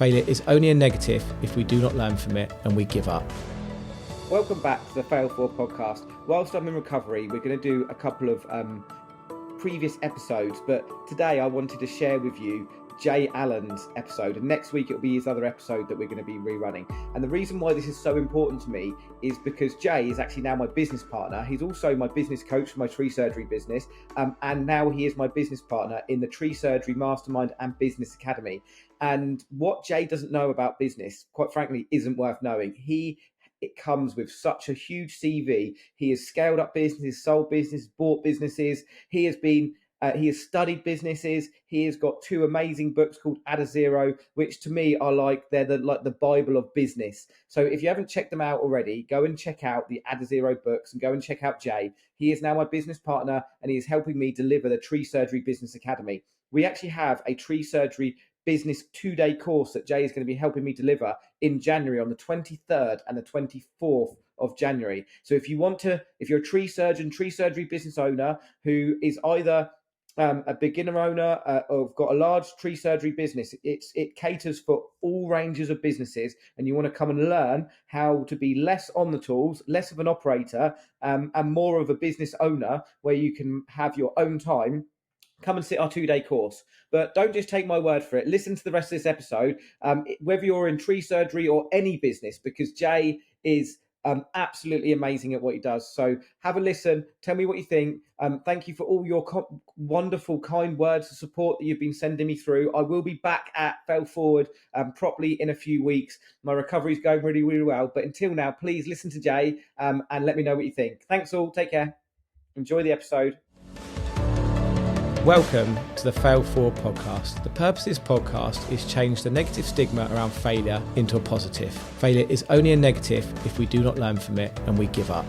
Failure is only a negative if we do not learn from it and we give up. Welcome back to the Fail Forward podcast. Whilst I'm in recovery, we're going to do a couple of previous episodes, but today I wanted to share with you Jay Allen's episode, and next week it'll be his other episode that we're going to be rerunning. And the reason why this is so important to me is because Jay is actually now my business partner. He's also my business coach for my tree surgery business, and now he is my business partner in the Tree Surgery Mastermind and Business Academy. And what Jay doesn't know about business, quite frankly, isn't worth knowing. It comes with such a huge CV. He has scaled up businesses, sold businesses, bought businesses. He has studied businesses. He has got two amazing books called Add a Zero, which to me are they're the Bible of business. So if you haven't checked them out already, go and check out the Add a Zero books and go and check out Jay. He is now my business partner and he is helping me deliver the Tree Surgery Business Academy. We actually have a tree surgery business 2-day course that Jay is going to be helping me deliver in January on the 23rd and the 24th of January. So if you're a tree surgeon, tree surgery business owner who is either a beginner owner or got a large tree surgery business, it caters for all ranges of businesses, and you want to come and learn how to be less on the tools, less of an operator, and more of a business owner where you can have your own time, come and sit our 2-day course. But don't just take my word for it. Listen to the rest of this episode, whether you're in tree surgery or any business, because Jay is absolutely amazing at what he does. So have a listen. Tell me what you think. Thank you for all your wonderful, kind words of support that you've been sending me through. I will be back at Fail Forward properly in a few weeks. My recovery is going really, really well. But until now, please listen to Jay and let me know what you think. Thanks all. Take care. Enjoy the episode. Welcome to the Fail Forward podcast. The purpose of this podcast is change the negative stigma around failure into a positive. Failure is only a negative if we do not learn from it and we give up.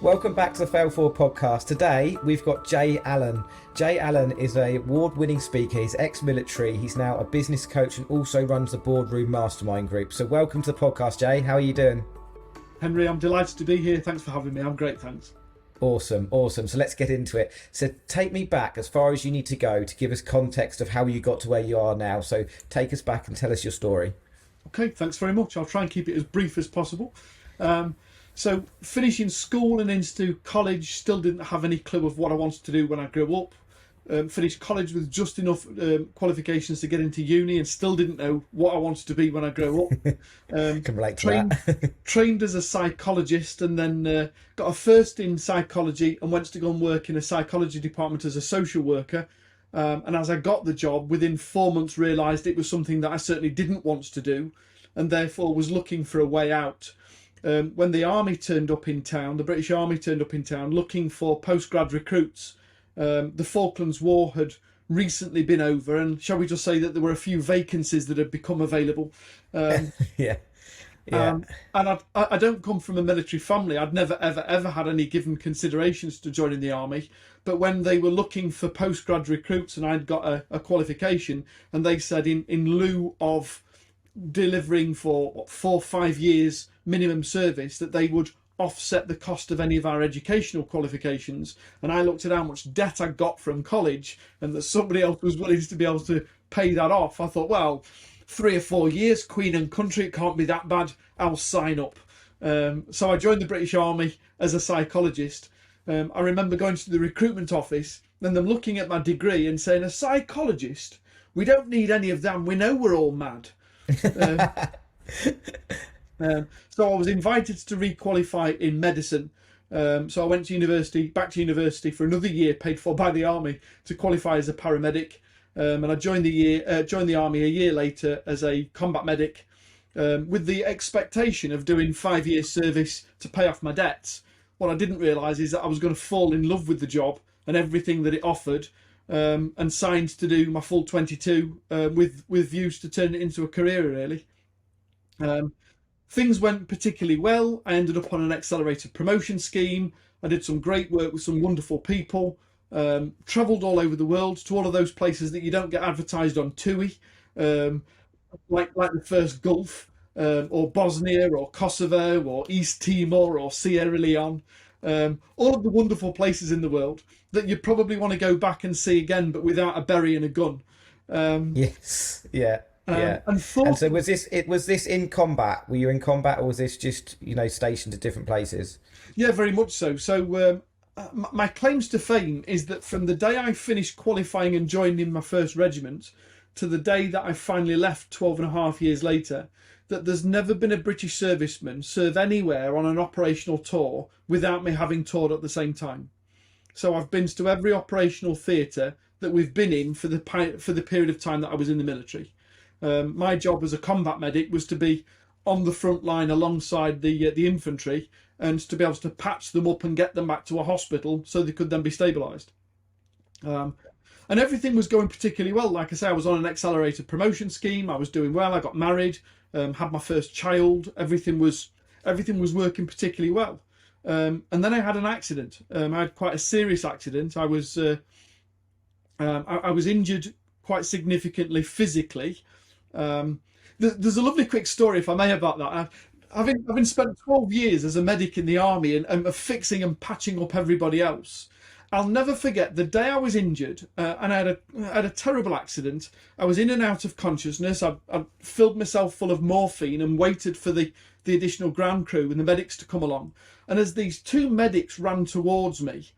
Welcome back to the Fail Forward podcast. Today we've got Jay Allen. Jay Allen is an award-winning speaker. He's ex-military. He's now a business coach and also runs the Boardroom Mastermind group. So welcome to the podcast, Jay. How are you doing? Henry, I'm delighted to be here. Thanks for having me. I'm great, thanks. Awesome. So let's get into it. So take me back as far as you need to go to give us context of how you got to where you are now. So take us back and tell us your story. Okay, thanks very much. I'll try and keep it as brief as possible. So finishing school and into college, still didn't have any clue of what I wanted to do when I grew up. Finished college with just enough qualifications to get into uni and still didn't know what I wanted to be when I grew up. Can relate to that. Trained as a psychologist and then got a first in psychology and went to go and work in a psychology department as a social worker. And as I got the job, within 4 months realised it was something that I certainly didn't want to do and therefore was looking for a way out. When the army turned up in town, the British Army turned up in town looking for postgrad recruits. The Falklands War had recently been over, and shall we just say that there were a few vacancies that had become available. Yeah. And I don't come from a military family. I'd never, ever had any given considerations to joining the army. But when they were looking for postgrad recruits and I'd got a qualification, and they said in lieu of delivering for 4 or 5 years minimum service, that they would offset the cost of any of our educational qualifications, and I looked at how much debt I got from college and that somebody else was willing to be able to pay that off. I thought, well, 3 or 4 years, Queen and country, it can't be that bad, I'll sign up. So I joined the British Army as a psychologist. I remember going to the recruitment office and them looking at my degree and saying, a psychologist? We don't need any of them, we know we're all mad. So I was invited to requalify in medicine. So I went to back to university for another year, paid for by the army, to qualify as a paramedic. And I joined the army a year later as a combat medic, with the expectation of doing 5 years service to pay off my debts. What I didn't realise is that I was going to fall in love with the job and everything that it offered, and signed to do my full 22 with views to turn it into a career, really. Things went particularly well. I ended up on an accelerated promotion scheme. I did some great work with some wonderful people. Travelled all over the world to all of those places that you don't get advertised on TUI, like the first Gulf, or Bosnia, or Kosovo, or East Timor, or Sierra Leone. All of the wonderful places in the world that you probably want to go back and see again, but without a berry and a gun. Yes, yeah. Yeah. And And thought, so was this in combat? Were you in combat, or was this just, stationed at different places? yeah, very much so. So my claims to fame is that from the day I finished qualifying and joined in my first regiment to the day that I finally left 12 and a half years later, that there's never been a British serviceman serve anywhere on an operational tour without me having toured at the same time. So I've been to every operational theatre that we've been in for the period of time that I was in the military. My job as a combat medic was to be on the front line alongside the infantry, and to be able to patch them up and get them back to a hospital so they could then be stabilised. And everything was going particularly well. Like I say, I was on an accelerated promotion scheme. I was doing well. I got married, had my first child. Everything was working particularly well. And then I had an accident. I had quite a serious accident. I was injured quite significantly physically. There's a lovely quick story, if I may, about that. Having spent 12 years as a medic in the army and fixing and patching up everybody else, I'll never forget the day I was injured, and I had a terrible accident. I was in and out of consciousness. I filled myself full of morphine and waited for the additional ground crew and the medics to come along. And as these two medics ran towards me,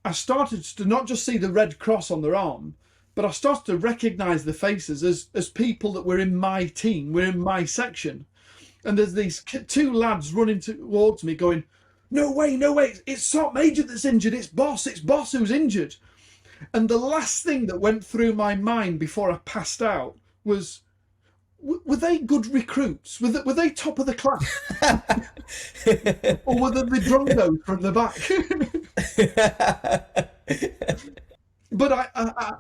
I started to not just see the red cross on their arm, but I started to recognise the faces as people that were in my team, were in my section. And there's these two lads running towards me going, no way, it's Sergeant Major that's injured, it's Boss who's injured. And the last thing that went through my mind before I passed out was, were they good recruits? Were they top of the class? Or were they the drungos from the back? But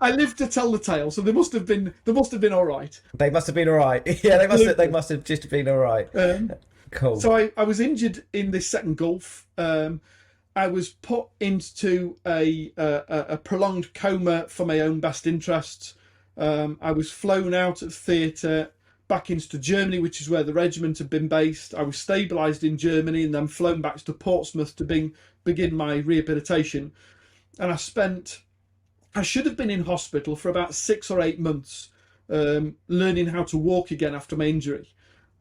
I lived to tell the tale, so they must have been all right. They must have been all right. Yeah, they must have just been all right. Cool. So I was injured in this second Gulf. I was put into a prolonged coma for my own best interests. I was flown out of theatre back into Germany, which is where the regiment had been based. I was stabilised in Germany and then flown back to Portsmouth to begin my rehabilitation. And I should have been in hospital for about 6 or 8 months, learning how to walk again after my injury.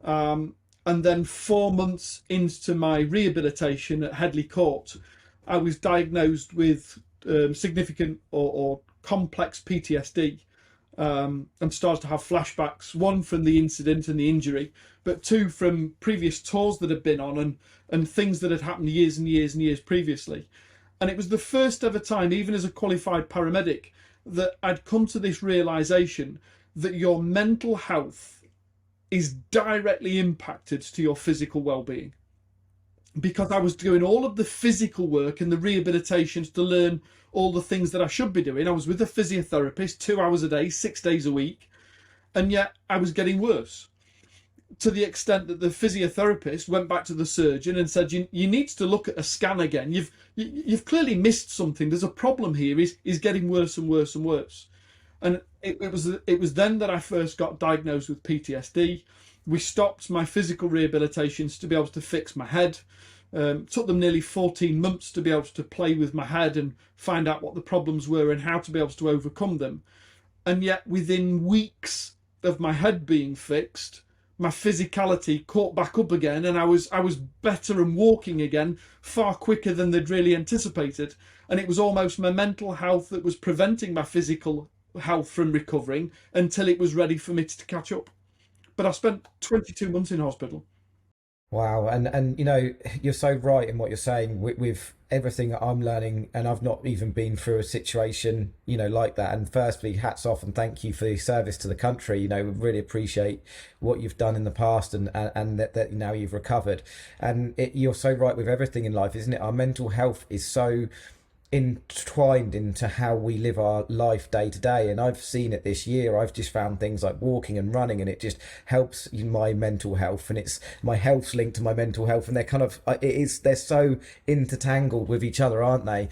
And then 4 months into my rehabilitation at Headley Court, I was diagnosed with significant or complex PTSD, and started to have flashbacks, one from the incident and the injury, but two from previous tours that I'd been on and things that had happened years and years and years previously. And it was the first ever time, even as a qualified paramedic, that I'd come to this realisation that your mental health is directly impacted to your physical well-being. Because I was doing all of the physical work and the rehabilitations to learn all the things that I should be doing. I was with a physiotherapist 2 hours a day, 6 days a week, and yet I was getting worse. To the extent that the physiotherapist went back to the surgeon and said, you need to look at a scan again. You've clearly missed something. There's a problem here. Is getting worse and worse and worse. And it was then that I first got diagnosed with PTSD. We stopped my physical rehabilitations to be able to fix my head. Took them nearly 14 months to be able to play with my head and find out what the problems were and how to be able to overcome them. And yet within weeks of my head being fixed, my physicality caught back up again, and I was better and walking again far quicker than they'd really anticipated. And it was almost my mental health that was preventing my physical health from recovering until it was ready for me to catch up. But I spent 22 months in hospital. Wow. And you're so right in what you're saying with everything that I'm learning, and I've not even been through a situation, like that. And firstly, hats off and thank you for your service to the country. We really appreciate what you've done in the past and that now you've recovered. And you're so right with everything in life, isn't it? Our mental health is so entwined into how we live our life day to day, and I've seen it this year. I've just found things like walking and running, and it just helps my mental health, and it's my health's linked to my mental health, and they're so intertangled with each other, aren't they?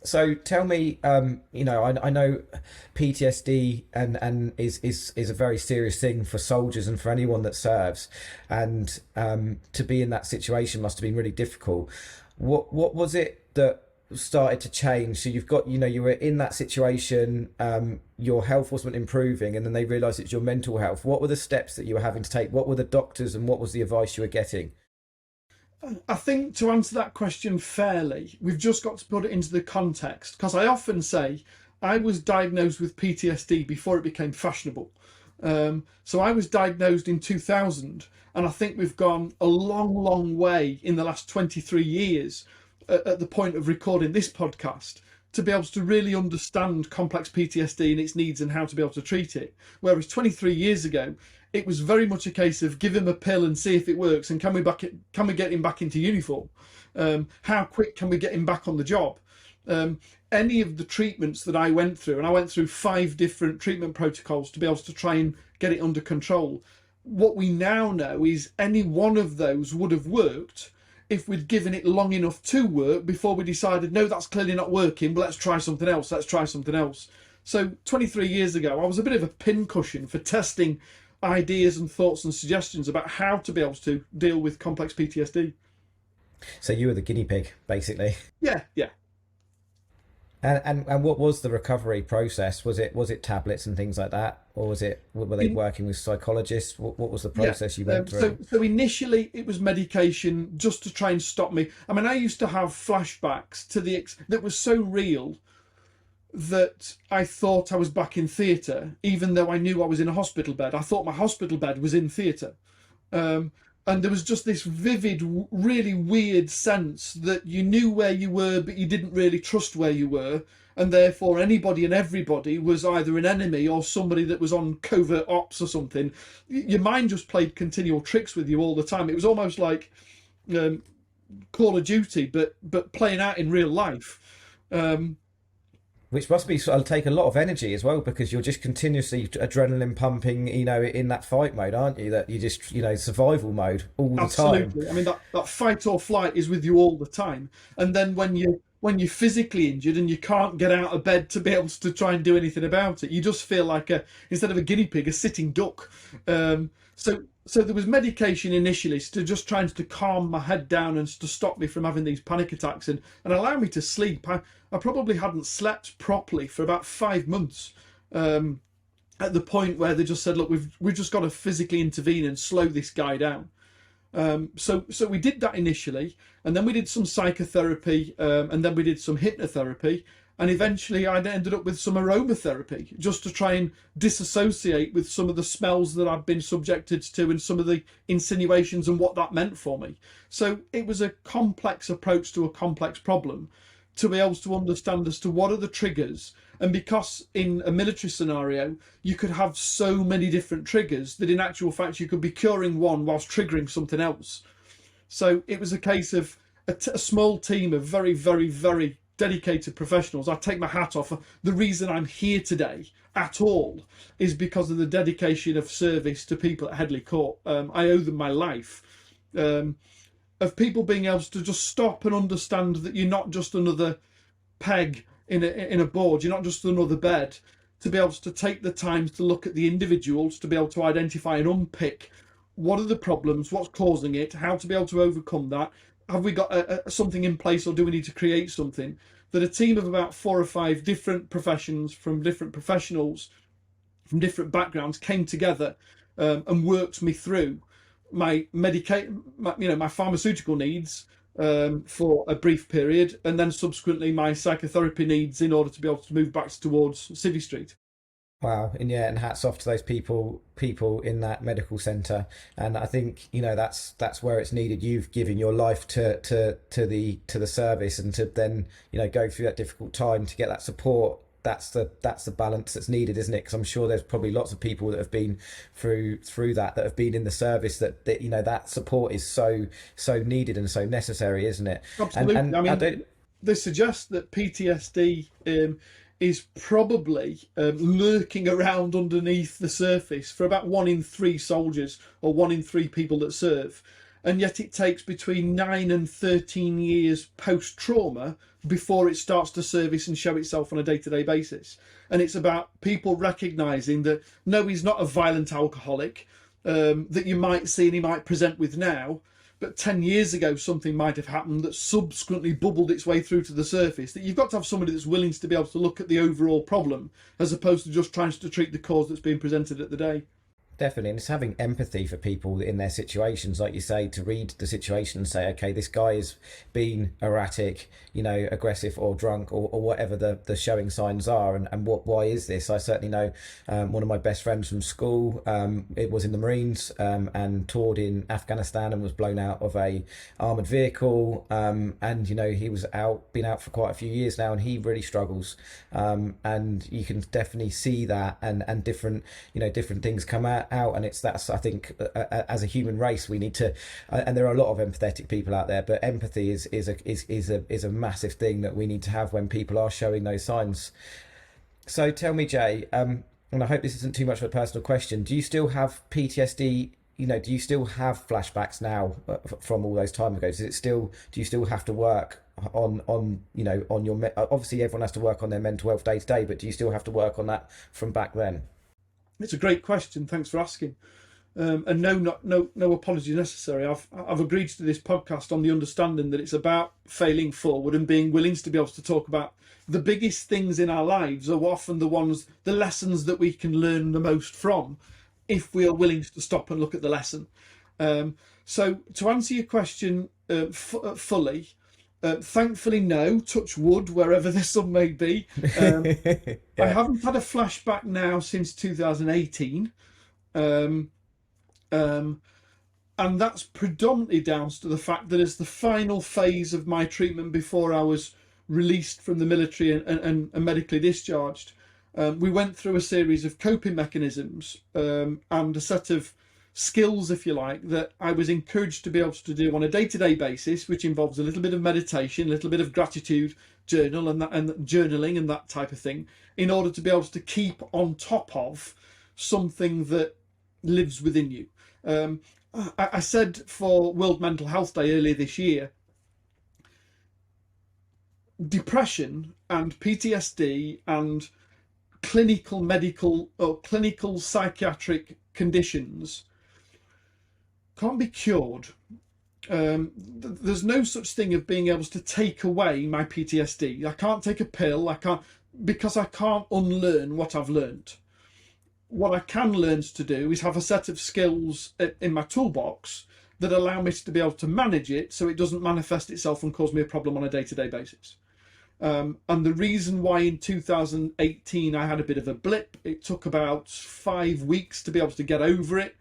So tell me, I know PTSD and is a very serious thing for soldiers and for anyone that serves, and to be in that situation must have been really difficult. What was it that started to change? So you've got, you were in that situation, your health wasn't improving, and then they realised it's your mental health. What were the steps that you were having to take? What were the doctors and what was the advice you were getting? I think to answer that question fairly, we've just got to put it into the context, because I often say I was diagnosed with PTSD before it became fashionable. So I was diagnosed in 2000, and I think we've gone a long way in the last 23 years at the point of recording this podcast to be able to really understand complex PTSD and its needs and how to be able to treat it. Whereas 23 years ago, it was very much a case of give him a pill and see if it works, and can we get him back into uniform? How quick can we get him back on the job? Any of the treatments that I went through, and I went through 5 different treatment protocols to be able to try and get it under control. What we now know is any one of those would have worked if we'd given it long enough to work before we decided, no, that's clearly not working, but let's try something else. So 23 years ago, I was a bit of a pincushion for testing ideas and thoughts and suggestions about how to be able to deal with complex PTSD. So you were the guinea pig, basically. Yeah. And what was the recovery process? Was it tablets and things like that, or were they working with psychologists? What was the process you went through? So initially it was medication just to try and stop me. I mean, I used to have flashbacks to that was so real that I thought I was back in theatre, even though I knew I was in a hospital bed. I thought my hospital bed was in theatre. And there was just this vivid, really weird sense that you knew where you were, but you didn't really trust where you were. And therefore anybody and everybody was either an enemy or somebody that was on covert ops or something. Your mind just played continual tricks with you all the time. It was almost like Call of Duty, but playing out in real life. Which must be take a lot of energy as well, because you're just continuously adrenaline pumping, in that fight mode, aren't you? That you just, survival mode all the time. Absolutely. I mean, that fight or flight is with you all the time. And then when you're physically injured and you can't get out of bed to be able to try and do anything about it, you just feel like instead of a guinea pig, a sitting duck. So there was medication initially to just trying to calm my head down and to stop me from having these panic attacks and allow me to sleep. I probably hadn't slept properly for about 5 months, at the point where they just said, look, we've just got to physically intervene and slow this guy down. So we did that initially, and then we did some psychotherapy, and then we did some hypnotherapy. And eventually I ended up with some aromatherapy just to try and disassociate with some of the smells that I'd been subjected to and some of the insinuations and what that meant for me. So it was a complex approach to a complex problem to be able to understand as to what are the triggers. And because in a military scenario, you could have so many different triggers that in actual fact, you could be curing one whilst triggering something else. So it was a case of a small team of very, very, very dedicated professionals. I take my hat off. The reason I'm here today at all is because of the dedication of service to people at Headley Court. I owe them my life, of people being able to just stop and understand that you're not just another peg in a board, you're not just another bed, to be able to take the time to look at the individuals, to be able to identify and unpick what are the problems, what's causing it, how to be able to overcome that. Have we got something in place, or do we need to create something? That a team of about 4 or 5 different professions from different professionals from different backgrounds came together and worked me through my pharmaceutical needs for a brief period, and then subsequently my psychotherapy needs in order to be able to move back towards Civvy Street. Wow. And hats off to those people in that medical centre. And I think, that's where it's needed. You've given your life to the service, and to then, go through that difficult time to get that support. That's the balance that's needed, isn't it? Because I'm sure there's probably lots of people that have been through that have been in the service that that support is so needed and so necessary, isn't it? Absolutely. And they suggest that PTSD is probably lurking around underneath the surface for about 1 in 3 soldiers, or 1 in 3 people that serve. And yet it takes between 9 and 13 years post-trauma before it starts to surface and show itself on a day-to-day basis. And it's about people recognising that, no, he's not a violent alcoholic that you might see and he might present with now, but 10 years ago something might have happened that subsequently bubbled its way through to the surface, that you've got to have somebody that's willing to be able to look at the overall problem as opposed to just trying to treat the cause that's being presented at the day. Definitely, and it's having empathy for people in their situations, like you say, to read the situation and say, okay, this guy has been erratic, aggressive or drunk or whatever the showing signs are, and why is this? I certainly know one of my best friends from school, it was in the Marines and toured in Afghanistan and was blown out of a armoured vehicle, and he was been out for quite a few years now, and he really struggles, and you can definitely see that, and different things come out, and that's I think as a human race we need to, and there are a lot of empathetic people out there, but empathy is a massive thing that we need to have when people are showing those signs. So tell me, Jay, and I hope this isn't too much of a personal question, do you still have PTSD? Do you still have flashbacks now from all those time ago? Do you still have to work on your, obviously everyone has to work on their mental health day to day, but do you still have to work on that from back then? It's a great question. Thanks for asking. And no apology necessary. I've agreed to this podcast on the understanding that it's about failing forward and being willing to be able to talk about the biggest things in our lives are often the lessons that we can learn the most from, if we are willing to stop and look at the lesson. So to answer your question fully, thankfully, no, touch wood, wherever the sun may be. Yeah. I haven't had a flashback now since 2018. And that's predominantly down to the fact that as the final phase of my treatment before I was released from the military and medically discharged, we went through a series of coping mechanisms and a set of skills, if you like, that I was encouraged to be able to do on a day-to-day basis, which involves a little bit of meditation, a little bit of gratitude journal and journaling and that type of thing, in order to be able to keep on top of something that lives within you. I said for World Mental Health Day earlier this year, depression and PTSD and clinical medical or clinical psychiatric conditions can't be cured. There's no such thing of being able to take away my PTSD. I can't take a pill, because I can't unlearn what I've learned. What I can learn to do is have a set of skills in my toolbox that allow me to be able to manage it so it doesn't manifest itself and cause me a problem on a day-to-day basis. And the reason why in 2018 I had a bit of a blip, it took about 5 weeks to be able to get over it,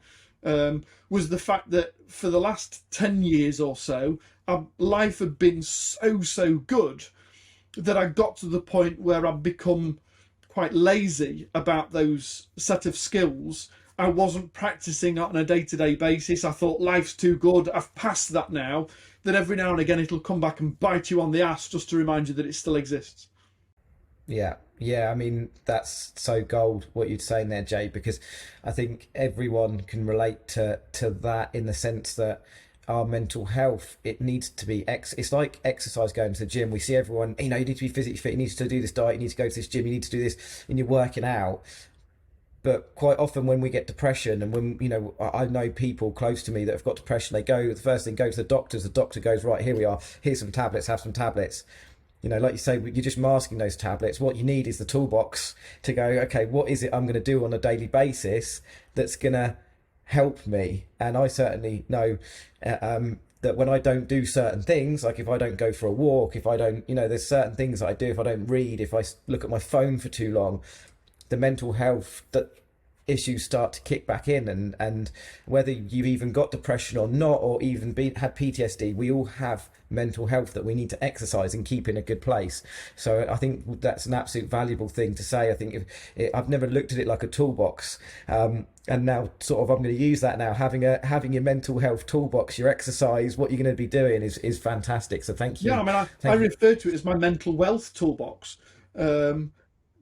was the fact that for the last 10 years or so, life had been so good that I got to the point where I'd become quite lazy about those set of skills. I wasn't practicing on a day-to-day basis. I thought life's too good. I've passed that now, that every now and again it'll come back and bite you on the ass just to remind you that it still exists. Yeah, I mean, that's so gold what you're saying there, Jay, because I think everyone can relate to that, in the sense that our mental health, it needs to be it's like exercise, going to the gym. We see everyone, you need to be physically fit, you need to do this diet, you need to go to this gym, you need to do this, and you're working out. But quite often when we get depression, and when, I know people close to me that have got depression, the first thing, go to the doctors, the doctor goes, right, here we are, here's some tablets, have some tablets. Like you say, you're just masking those tablets. What you need is the toolbox to go, okay, what is it I'm going to do on a daily basis that's going to help me? And I certainly know that when I don't do certain things, like if I don't go for a walk, if I don't, there's certain things that I do, if I don't read, if I look at my phone for too long, the mental health issues start to kick back in, and whether you've even got depression or not, or even had PTSD, we all have mental health that we need to exercise and keep in a good place. So I think that's an absolute valuable thing to say. I think I've never looked at it like a toolbox, and now sort of I'm going to use that now. Having your mental health toolbox, your exercise, what you're going to be doing is fantastic. So thank you. Yeah, I mean, I refer to it as my mental wealth toolbox.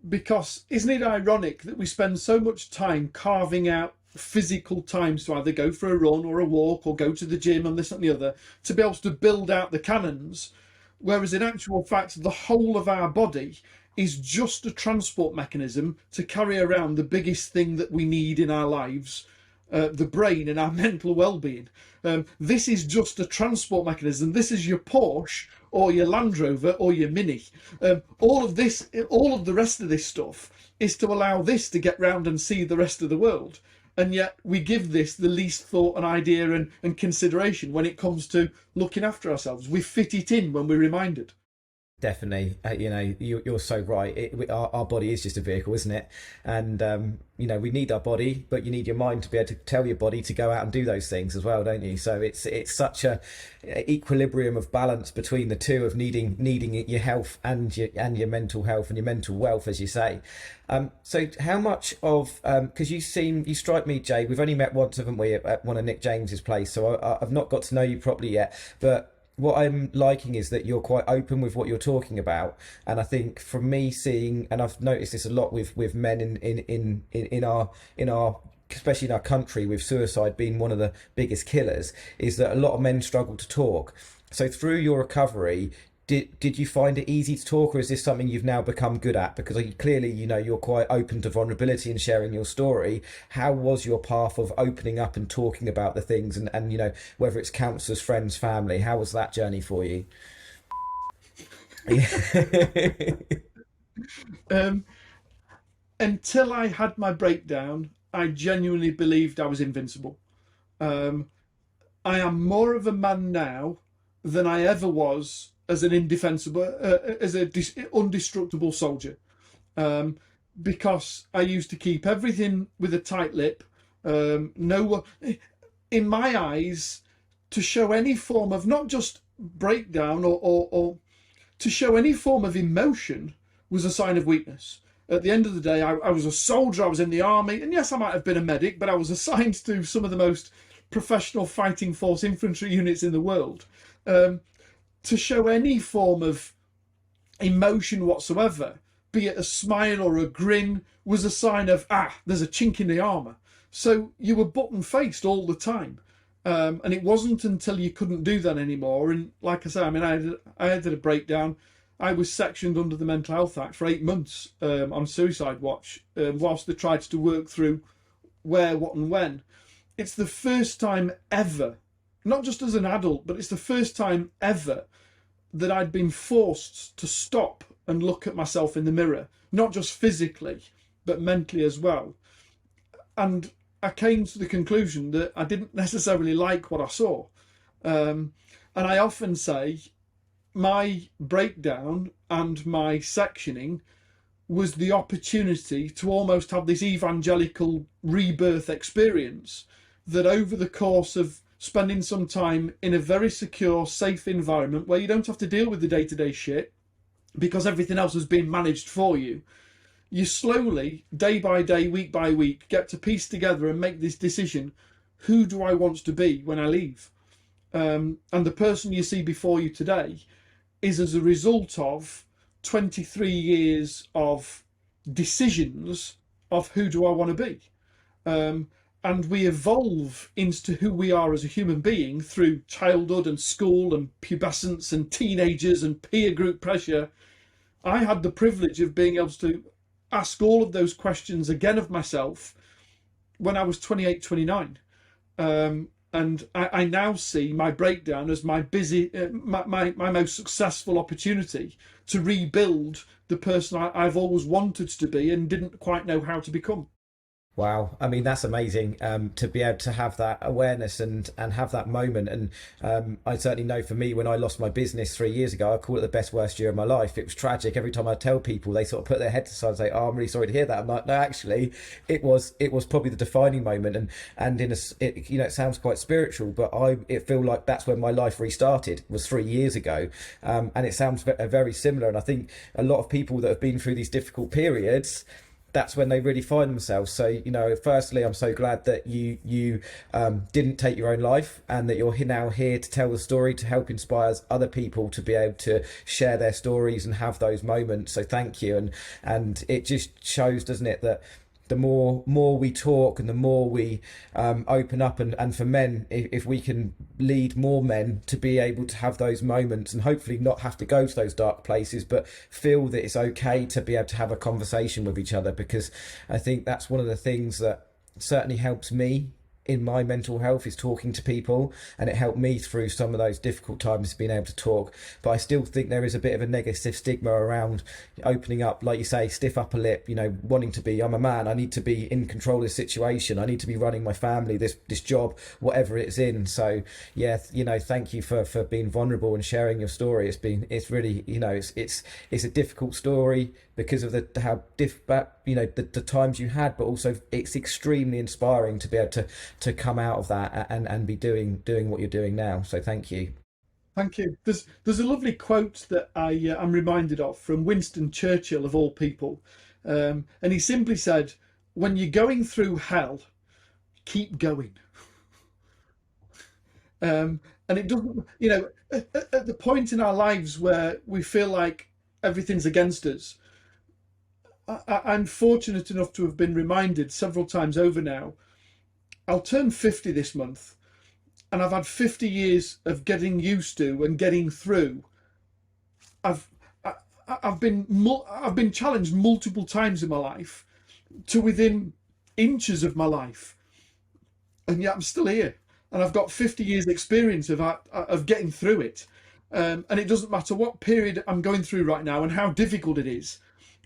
Because isn't it ironic that we spend so much time carving out physical times to either go for a run or a walk or go to the gym and this and the other to be able to build out the cannons, whereas in actual fact the whole of our body is just a transport mechanism to carry around the biggest thing that we need in our lives, the brain and our mental well-being. This is just a transport mechanism. This is your Porsche or your Land Rover or your Mini. All of the rest of this stuff is to allow this to get round and see the rest of the world. And yet we give this the least thought and idea and consideration when it comes to looking after ourselves. We fit it in when we're reminded. Definitely. You're so right. Our body is just a vehicle, isn't it? And, we need our body, but you need your mind to be able to tell your body to go out and do those things as well, don't you? So it's such a equilibrium of balance between the two, of needing your health and your mental health and your mental wealth, as you say. So how much of, because you strike me, Jay, we've only met once, haven't we, at one of Nick James's place, so I've not got to know you properly yet, but what I'm liking is that you're quite open with what you're talking about. And I think from me seeing, and I've noticed this a lot with men in our especially in our country, with suicide being one of the biggest killers, is that a lot of men struggle to talk. So through your recovery, did you find it easy to talk, or is this something you've now become good at? Because clearly, you're quite open to vulnerability and sharing your story. How was your path of opening up and talking about the things, and whether it's counsellors, friends, family, how was that journey for you? Until I had my breakdown, I genuinely believed I was invincible. I am more of a man now than I ever was as an undestructible soldier, because I used to keep everything with a tight lip. No one, in my eyes, to show any form of not just breakdown or to show any form of emotion was a sign of weakness. At the end of the day, I was a soldier, I was in the army, and yes, I might have been a medic, but I was assigned to some of the most professional fighting force infantry units in the world. To show any form of emotion whatsoever, be it a smile or a grin, was a sign of, there's a chink in the armour. So you were button-faced all the time. And it wasn't until you couldn't do that anymore. And like I say, I had a breakdown. I was sectioned under the Mental Health Act for 8 months on suicide watch, whilst they tried to work through where, what and when. It's the first time ever, not just as an adult, but it's the first time ever that I'd been forced to stop and look at myself in the mirror, not just physically, but mentally as well. And I came to the conclusion that I didn't necessarily like what I saw. And I often say my breakdown and my sectioning was the opportunity to almost have this evangelical rebirth experience, that over the course of spending some time in a very secure, safe environment where you don't have to deal with the day-to-day shit because everything else has been managed for you, you slowly, day by day, week by week, get to piece together and make this decision: who do I want to be when I leave? And the person you see before you today is as a result of 23 years of decisions of who do I want to be. And we evolve into who we are as a human being through childhood and school and pubescence and teenagers and peer group pressure. I had the privilege of being able to ask all of those questions again of myself when I was 28, 29. And I now see my breakdown as my most successful opportunity to rebuild the person I've always wanted to be and didn't quite know how to become. Wow, I mean, that's amazing, to be able to have that awareness and have that moment. And I certainly know for me, when I lost my business 3 years ago, I call it the best, worst year of my life. It was tragic. Every time I tell people, they sort of put their head aside and say, "Oh, I'm really sorry to hear that." I'm like, no, actually, it was probably the defining moment. And it sounds quite spiritual, but it feel like that's when my life restarted, was 3 years ago. And it sounds very similar. And I think a lot of people that have been through these difficult periods, that's when they really find themselves. So, firstly, I'm so glad that you didn't take your own life, and that you're now here to tell the story, to help inspire other people to be able to share their stories and have those moments. So thank you. And it just shows, doesn't it, that the more we talk and the more we open up, and for men, if we can lead more men to be able to have those moments and hopefully not have to go to those dark places, but feel that it's okay to be able to have a conversation with each other, because I think that's one of the things that certainly helps me in my mental health is talking to people, and it helped me through some of those difficult times, being able to talk. But I still think there is a bit of a negative stigma around opening up, like you say, stiff upper lip, wanting to be, I'm a man, I need to be in control of the situation, I need to be running my family, this job, whatever it's in. So yeah, thank you for being vulnerable and sharing your story. It's really, it's a difficult story because of the times you had, but also it's extremely inspiring to be able to come out of that and be doing what you're doing now. So thank you. Thank you. There's a lovely quote that I'm reminded of from Winston Churchill, of all people, and he simply said, "When you're going through hell, keep going." And it doesn't, at the point in our lives where we feel like everything's against us, I'm fortunate enough to have been reminded several times over now. I'll turn 50 this month, and I've had 50 years of getting used to and getting through. I've been challenged multiple times in my life to within inches of my life, and yet I'm still here, and I've got 50 years experience of getting through it. And it doesn't matter what period I'm going through right now and how difficult it is.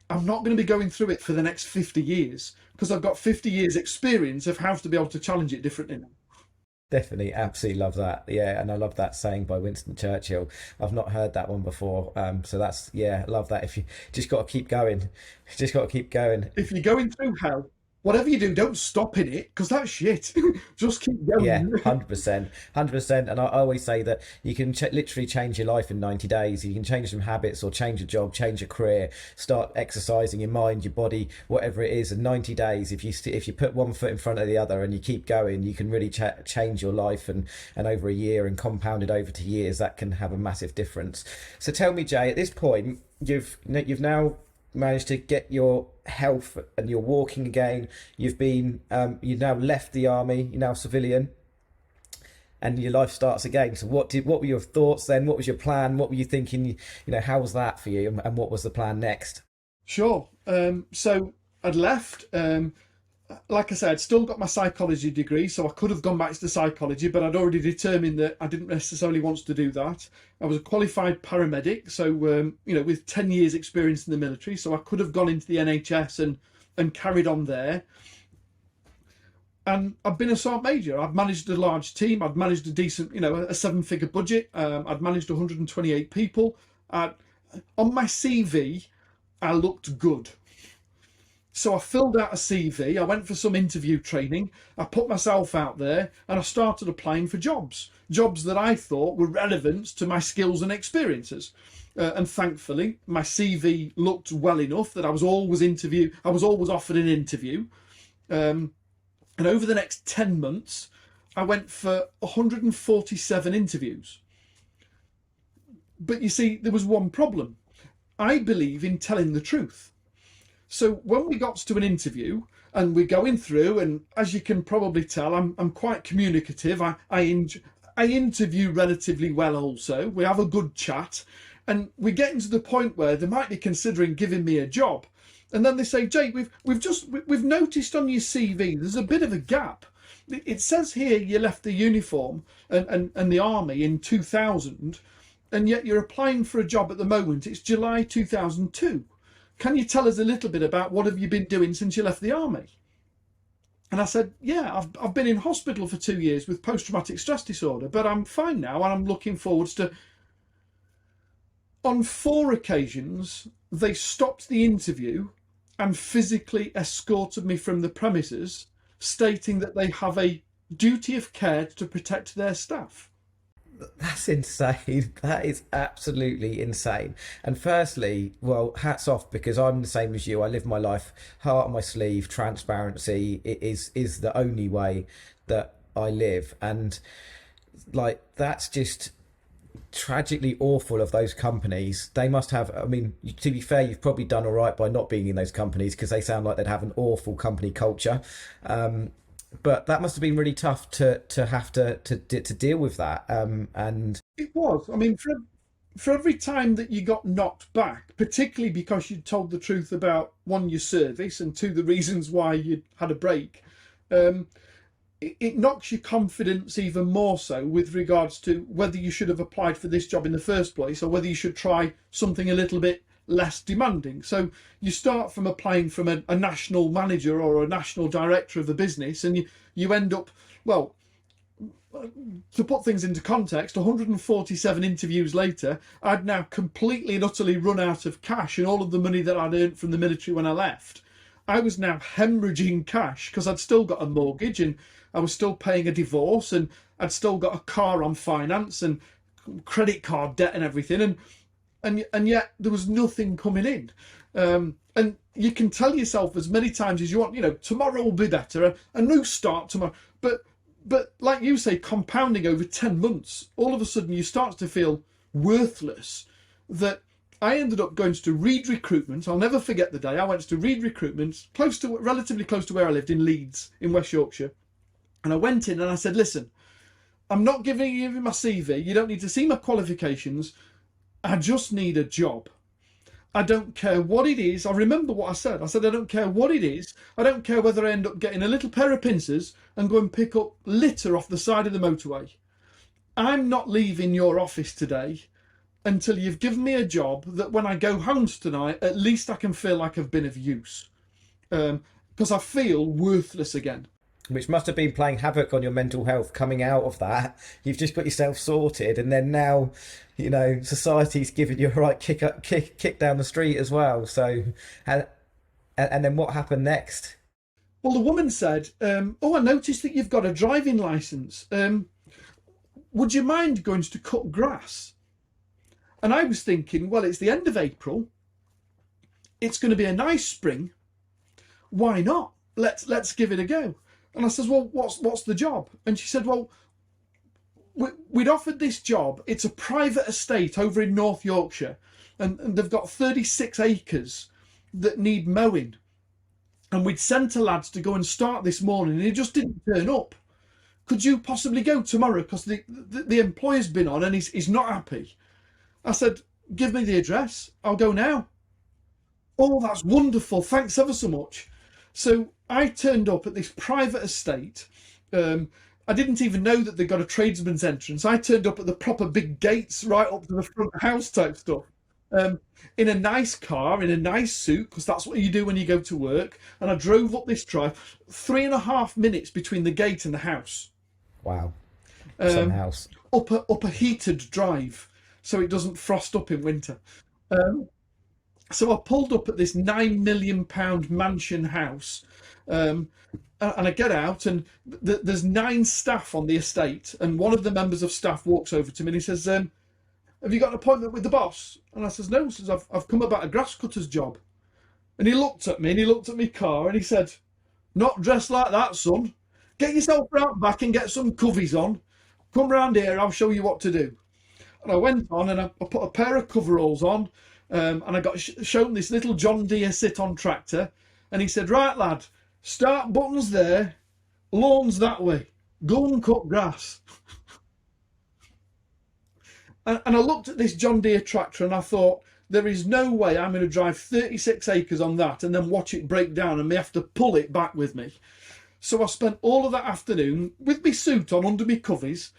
I'm not going to be going through it for the next 50 years because I've got 50 years experience of how to be able to challenge it differently now. Definitely, absolutely love that. Yeah, and I love that saying by Winston Churchill. I've not heard that one before. So that's, yeah, I love that. If you just got to keep going, just got to keep going. If you're going through hell, whatever you do, don't stop in it, because that's shit. Just keep going. Yeah, 100%. And I always say that you can literally change your life in 90 days. You can change some habits or change a job, change a career, start exercising your mind, your body, whatever it is. In 90 days, if you put one foot in front of the other and you keep going, you can really change your life. And over a year and compounded over to years, that can have a massive difference. So tell me, Jay, at this point, you've now managed to get your health and you're walking again. You've now left the army, you're now civilian, and your life starts again. So what were your thoughts then? What was your plan? What were you thinking? How was that for you, and what was the plan next? Sure. So I'd left. Like I said, I'd still got my psychology degree, so I could have gone back to psychology, but I'd already determined that I didn't necessarily want to do that. I was a qualified paramedic, so with 10 years experience in the military, so I could have gone into the NHS and carried on there. And I've been a sergeant major. I've managed a large team. I've managed a decent, a 7-figure budget. I'd managed 128 people. On my CV, I looked good. So I filled out a CV, I went for some interview training, I put myself out there, and I started applying for jobs that I thought were relevant to my skills and experiences. And thankfully, my CV looked well enough that I was always offered an interview. And over the next 10 months, I went for 147 interviews. But you see, there was one problem. I believe in telling the truth. So when we got to an interview and we're going through, and as you can probably tell, I'm quite communicative. I interview relatively well also. We have a good chat, and we're getting to the point where they might be considering giving me a job. And then they say, Jake, we've noticed on your CV there's a bit of a gap. It says here you left the uniform and the army in 2000, and yet you're applying for a job at the moment. It's July 2002. Can you tell us a little bit about what have you been doing since you left the army? And I said, yeah, I've been in hospital for 2 years with post-traumatic stress disorder, but I'm fine now and I'm looking forwards to... On 4 occasions, they stopped the interview and physically escorted me from the premises, stating that they have a duty of care to protect their staff. That's insane. That is absolutely insane. And firstly, well, hats off, because I'm the same as you. I live my life heart on my sleeve. Transparency is the only way that I live, and like that's just tragically awful of those companies. They must have, I mean, to be fair, you've probably done all right by not being in those companies, because they sound like they'd have an awful company culture. But that must have been really tough to have to deal with that. And it was. I mean, for every time that you got knocked back, particularly because you'd told the truth about 1, your service, and 2, the reasons why you'd had a break, it it knocks your confidence even more so with regards to whether you should have applied for this job in the first place or whether you should try something a little bit less demanding. So you start from applying from a national manager or a national director of a business, and you end up, well, to put things into context, 147 interviews later, I'd now completely and utterly run out of cash, and all of the money that I'd earned from the military when I left, I was now hemorrhaging cash because I'd still got a mortgage and I was still paying a divorce, and I'd still got a car on finance and credit card debt and everything, and yet there was nothing coming in. And you can tell yourself as many times as you want, tomorrow will be better, a new start tomorrow. But like you say, compounding over 10 months, all of a sudden you start to feel worthless. That I ended up going to Reed Recruitment. I'll never forget the day I went to Reed Recruitment, relatively close to where I lived in Leeds in West Yorkshire. And I went in and I said, listen, I'm not giving you my CV. You don't need to see my qualifications. I just need a job. I don't care what it is. I remember what I said. I said, I don't care what it is. I don't care whether I end up getting a little pair of pincers and go and pick up litter off the side of the motorway. I'm not leaving your office today until you've given me a job that when I go home tonight, at least I can feel like I've been of use. Because I feel worthless again. Which must have been playing havoc on your mental health coming out of that. You've just got yourself sorted, and then now, society's giving you a right kick down the street as well. So, and then what happened next? Well, the woman said, I noticed that you've got a driving licence. Would you mind going to cut grass? And I was thinking, well, it's the end of April. It's going to be a nice spring. Why not? Let's give it a go. And I says, well, what's the job? And she said, well, we'd offered this job. It's a private estate over in North Yorkshire, and they've got 36 acres that need mowing. And we'd sent a lads to go and start this morning, and he just didn't turn up. Could you possibly go tomorrow? Because the employer's been on and he's not happy. I said, give me the address. I'll go now. Oh, that's wonderful. Thanks ever so much. So I turned up at this private estate. I didn't even know that they got a tradesman's entrance. I turned up at the proper big gates right up to the front house type stuff. In a nice car, in a nice suit, because that's what you do when you go to work. And I drove up this drive, 3.5 minutes between the gate and the house. Wow. Some house. Up a heated drive, so it doesn't frost up in winter. So I pulled up at this £9 million mansion house, and I get out, and there's 9 staff on the estate, and one of the members of staff walks over to me and he says, have you got an appointment with the boss? And I says, no. He says, I've come about a grass cutter's job. And he looked at me and he looked at my car and he said, not dressed like that, son. Get yourself round back and get some coveys on. Come round here, I'll show you what to do. And I went on and I put a pair of coveralls on. And I got shown this little John Deere sit-on tractor, and he said, right lad, start buttons there, lawns that way, go and cut grass. and I looked at this John Deere tractor and I thought, there is no way I'm going to drive 36 acres on that and then watch it break down and may have to pull it back with me. So I spent all of that afternoon with my suit on under my coveys,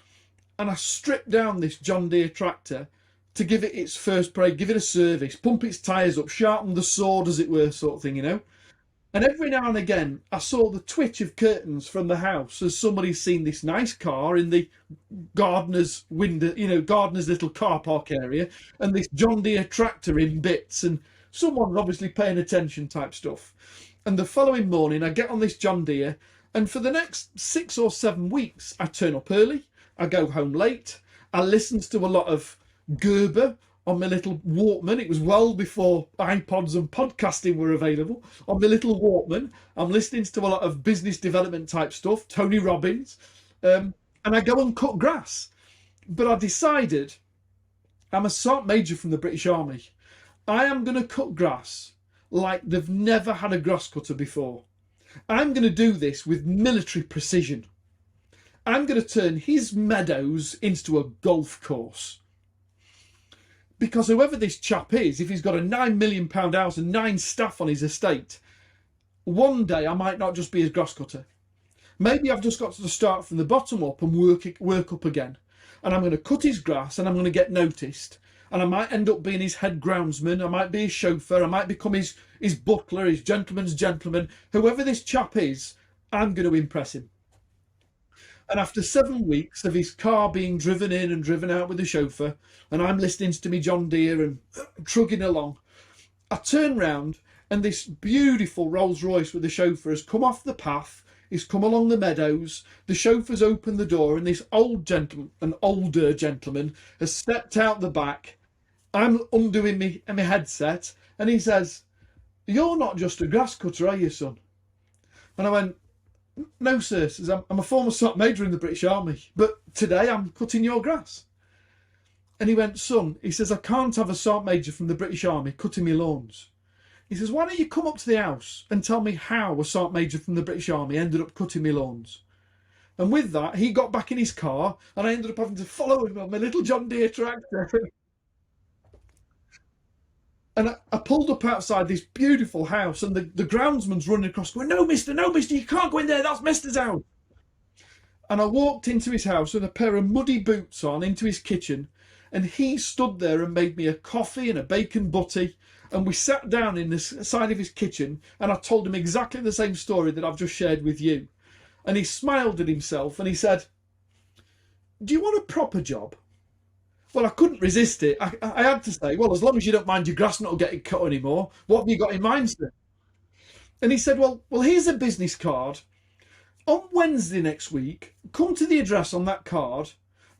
and I stripped down this John Deere tractor to give it its first break, give it a service, pump its tyres up, sharpen the sword, as it were, sort of thing, And every now and again, I saw the twitch of curtains from the house as somebody's seen this nice car in the gardener's window, gardener's little car park area, and this John Deere tractor in bits, and someone's obviously paying attention type stuff. And the following morning, I get on this John Deere, and for the next 6 or 7 weeks, I turn up early, I go home late, I listen to a lot of Gerber on my little Walkman. It was well before iPods and podcasting were available. On my little Walkman, I'm listening to a lot of business development type stuff, Tony Robbins, and I go and cut grass. But I decided, I'm a Sergeant Major from the British Army. I am going to cut grass like they've never had a grass cutter before. I'm going to do this with military precision. I'm going to turn his meadows into a golf course. Because whoever this chap is, if he's got a £9 million house and 9 staff on his estate, one day I might not just be his grass cutter. Maybe I've just got to start from the bottom up and work up again. And I'm going to cut his grass and I'm going to get noticed. And I might end up being his head groundsman. I might be his chauffeur. I might become his butler, his gentleman's gentleman. Whoever this chap is, I'm going to impress him. And after 7 weeks of his car being driven in and driven out with the chauffeur, and I'm listening to me John Deere and trugging along, I turn round and this beautiful Rolls Royce with the chauffeur has come off the path. He's come along the meadows. The chauffeur's opened the door, and this older gentleman, has stepped out the back. I'm undoing my headset, and he says, "You're not just a grass cutter, are you, son?" And I went, "No, sir," says, "I'm a former sergeant major in the British Army, but today I'm cutting your grass." And he went, "Son," he says, "I can't have a sergeant major from the British Army cutting me lawns." He says, "Why don't you come up to the house and tell me how a sergeant major from the British Army ended up cutting me lawns?" And with that, he got back in his car, and I ended up having to follow him on my little John Deere tractor. And I pulled up outside this beautiful house, and the groundsman's running across going, no, mister, you can't go in there, that's mister's house." And I walked into his house with a pair of muddy boots on into his kitchen, and he stood there and made me a coffee and a bacon butty. And we sat down in the side of his kitchen, and I told him exactly the same story that I've just shared with you. And he smiled at himself and he said, "Do you want a proper job?" Well, I couldn't resist it. I had to say, "Well, as long as you don't mind your grass not getting cut anymore, what have you got in mind, sir?" And he said, well, here's a business card. On Wednesday next week, come to the address on that card,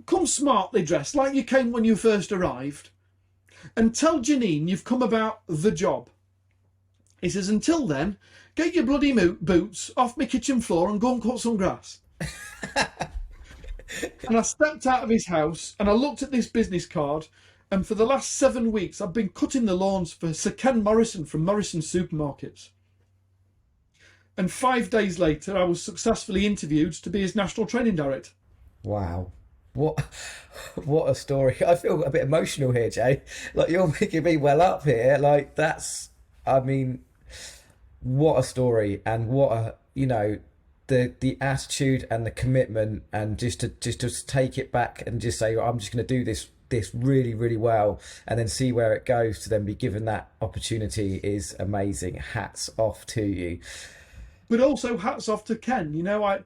come smartly dressed like you came when you first arrived, and tell Janine you've come about the job. He says, "Until then, get your bloody boots off my kitchen floor and go and cut some grass." And I stepped out of his house and I looked at this business card, and for the last 7 weeks I've been cutting the lawns for Sir Ken Morrison from Morrison Supermarkets. And 5 days later I was successfully interviewed to be his national training director. Wow. What a story. I feel a bit emotional here, Jay. Like, you're making me well up here. Like, that's, I mean, what a story, and what a, the attitude and the commitment, and just to take it back and just say, "I'm just going to do this really, really well," and then see where it goes, to then be given that opportunity, is amazing. Hats off to you. But also hats off to Ken. I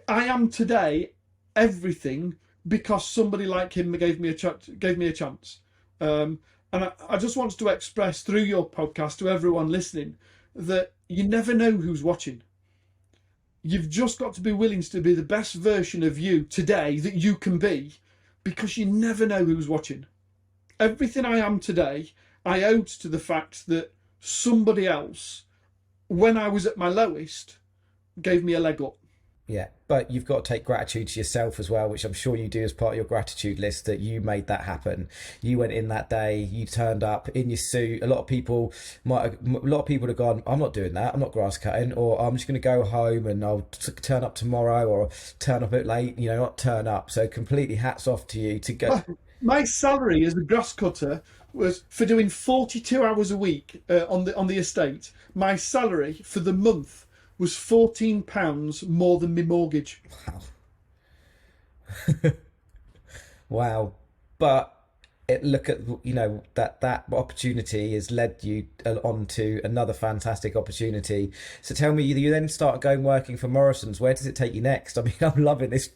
am today everything because somebody like him gave me a chance. And I just want to express through your podcast to everyone listening that you never know who's watching. You've just got to be willing to be the best version of you today that you can be, because you never know who's watching. Everything I am today, I owe to the fact that somebody else, when I was at my lowest, gave me a leg up. Yeah, but you've got to take gratitude to yourself as well, which I'm sure you do as part of your gratitude list, that you made that happen. You went in that day, you turned up in your suit. A lot of people have gone, "I'm not doing that, I'm not grass cutting," or "I'm just going to go home and I'll turn up tomorrow," or "turn up a bit late," not turn up. So completely hats off to you to go. My salary as a grass cutter was, for doing 42 hours a week on the estate, my salary for the month was £14 more than my mortgage. Wow. Wow. But look at, that opportunity has led you on to another fantastic opportunity. So tell me, you then start going working for Morrison's. Where does it take you next? I mean, I'm loving this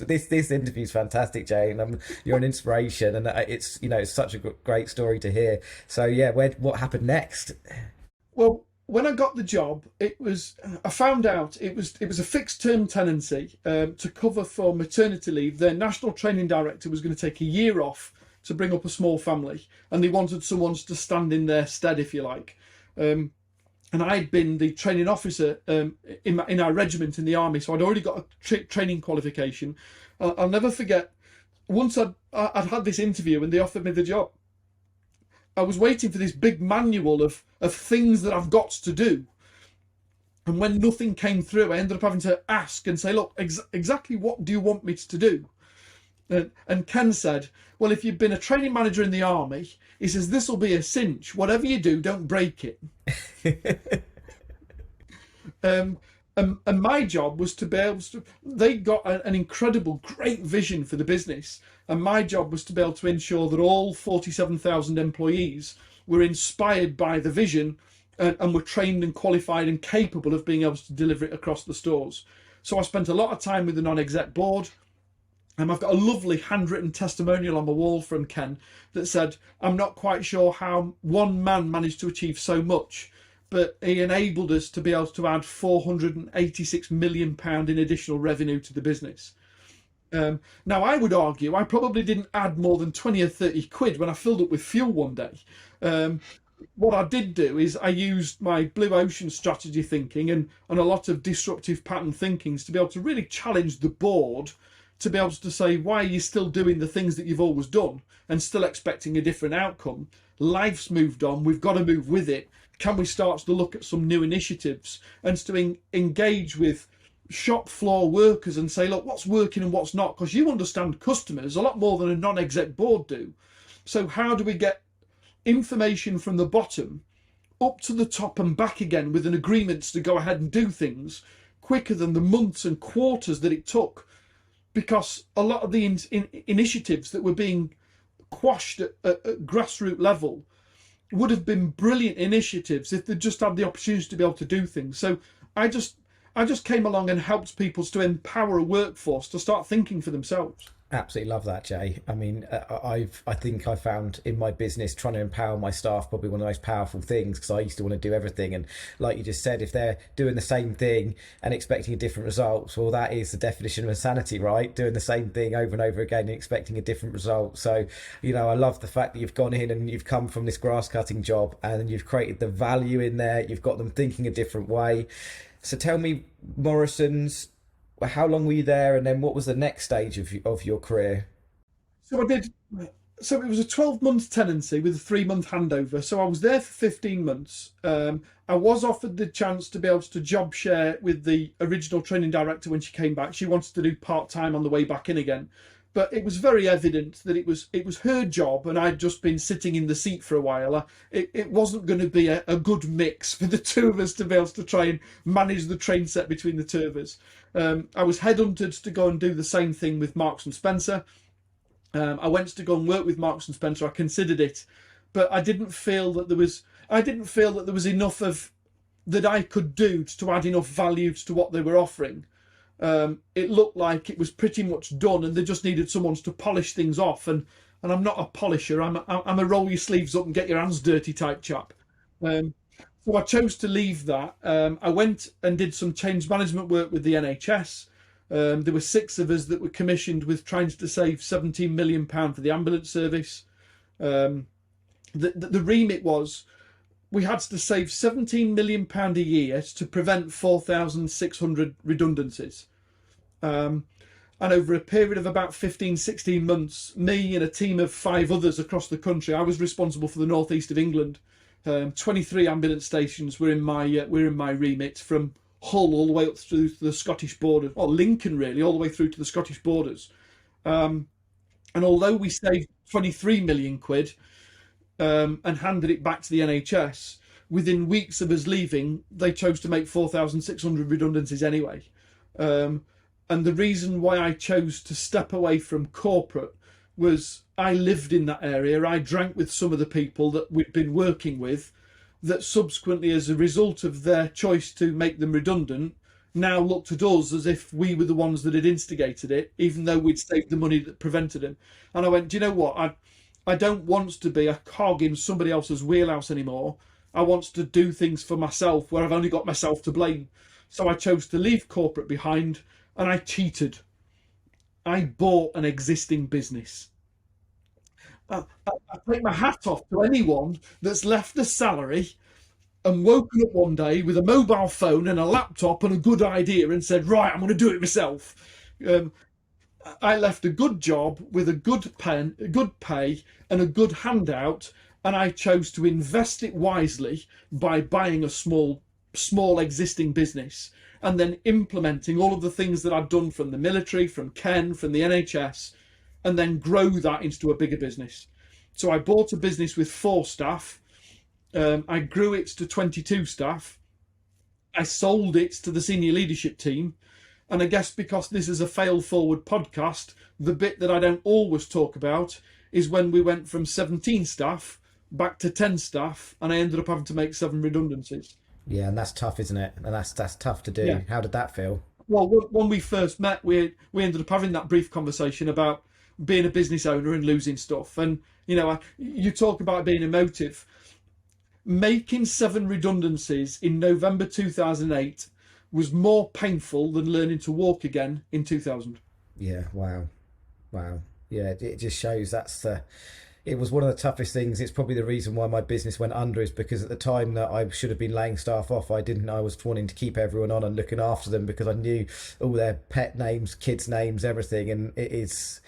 interview is fantastic, Jay, and you're an inspiration, and it's it's such a great story to hear. So yeah, what happened next? Well, when I got the job, I found out it was a fixed term tenancy to cover for maternity leave. Their national training director was going to take a year off to bring up a small family, and they wanted someone to stand in their stead, if you like. And I'd been the training officer in our regiment in the army, so I'd already got a training qualification. I'll never forget, once I'd had this interview and they offered me the job, I was waiting for this big manual of things that I've got to do. And when nothing came through, I ended up having to ask and say, "Look, exactly what do you want me to do?" And Ken said, "Well, if you've been a training manager in the army," he says, "this will be a cinch. Whatever you do, don't break it." And my job was to be able to, they got an incredible, great vision for the business. And my job was to be able to ensure that all 47,000 employees were inspired by the vision and were trained and qualified and capable of being able to deliver it across the stores. So I spent a lot of time with the non-exec board. I've got a lovely handwritten testimonial on the wall from Ken that said, I'm not quite sure how one man managed to achieve so much, but he enabled us to be able to add £486 million in additional revenue to the business. Now, I would argue I probably didn't add more than 20 or 30 quid when I filled up with fuel one day. What I did do is I used my blue ocean strategy thinking and a lot of disruptive pattern thinkings to be able to really challenge the board to be able to say, why are you still doing the things that you've always done and still expecting a different outcome? Life's moved on. We've got to move with it. Can we start to look at some new initiatives and to engage with shop floor workers and say, look, what's working and what's not? Because you understand customers a lot more than a non-exec board do. So how do we get information from the bottom up to the top and back again with an agreement to go ahead and do things quicker than the months and quarters that it took? Because a lot of the initiatives that were being quashed at grassroots level would have been brilliant initiatives if they just had the opportunity to be able to do things. So I just came along and helped people to empower a workforce to start thinking for themselves. Absolutely love that, Jay. I mean, I think I found in my business trying to empower my staff probably one of the most powerful things, because I used to want to do everything. And like you just said, if they're doing the same thing and expecting a different result, well, that is the definition of insanity, right? Doing the same thing over and over again and expecting a different result. So, you know, I love the fact that you've gone in and you've come from this grass cutting job and you've created the value in there. You've got them thinking a different way. So tell me, Morrison's, how long were you there, and then what was the next stage of your career? So it was a 12-month tenancy with a 3-month handover. So I was there for 15 months. I was offered the chance to be able to job share with the original training director when she came back. She wanted to do part-time on the way back in again. But it was very evident that it was her job, and I'd just been sitting in the seat for a while. It wasn't going to be a good mix for the two of us to be able to try and manage the train set between the two of us. I was headhunted to go and do the same thing with Marks and Spencer. I went to go and work with Marks and Spencer. I considered it, but I didn't feel that there was enough of that I could do to add enough value to what they were offering. It looked like it was pretty much done, and they just needed someone to polish things off. And I'm not a polisher. I'm a roll your sleeves up and get your hands dirty type chap. So I chose to leave that. I went and did some change management work with the NHS. There were 6 of us that were commissioned with trying to save £17 million for the ambulance service. The remit was we had to save £17 million a year to prevent 4,600 redundancies. And over a period of about 15-16 months, me and a team of 5 others across the country, I was responsible for the northeast of England. 23 ambulance stations were in my remit, from Hull all the way up through to the Scottish border, or Lincoln really, all the way through to the Scottish borders. And although we saved 23 million quid and handed it back to the NHS, within weeks of us leaving, they chose to make 4,600 redundancies anyway. And the reason why I chose to step away from corporate was I lived in that area. I drank with some of the people that we'd been working with, that subsequently, as a result of their choice to make them redundant, now looked at us as if we were the ones that had instigated it, even though we'd saved the money that prevented him. And I went, do you know what? I don't want to be a cog in somebody else's wheelhouse anymore. I want to do things for myself where I've only got myself to blame. So I chose to leave corporate behind, and I cheated. I bought an existing business. I take my hat off to anyone that's left a salary and woken up one day with a mobile phone and a laptop and a good idea and said, right, I'm going to do it myself. I left a good job with a good pay and a good handout, and I chose to invest it wisely by buying a small existing business and then implementing all of the things that I'd done from the military, from Ken, from the NHS, and then grow that into a bigger business. So I bought a business with 4 staff. I grew it to 22 staff. I sold it to the senior leadership team. And I guess because this is a fail forward podcast, the bit that I don't always talk about is when we went from 17 staff back to 10 staff, and I ended up having to make 7 redundancies. Yeah, and that's tough, isn't it? And that's tough to do. Yeah. How did that feel? Well, when we first met, we ended up having that brief conversation about being a business owner and losing stuff. And, you know, you talk about being emotive. Making 7 redundancies in November 2008 was more painful than learning to walk again in 2000. Yeah, wow. Yeah, it just shows it was one of the toughest things. It's probably the reason why my business went under, is because at the time that I should have been laying staff off, I was wanting to keep everyone on and looking after them, because I knew all their pet names, kids' names, everything. And it's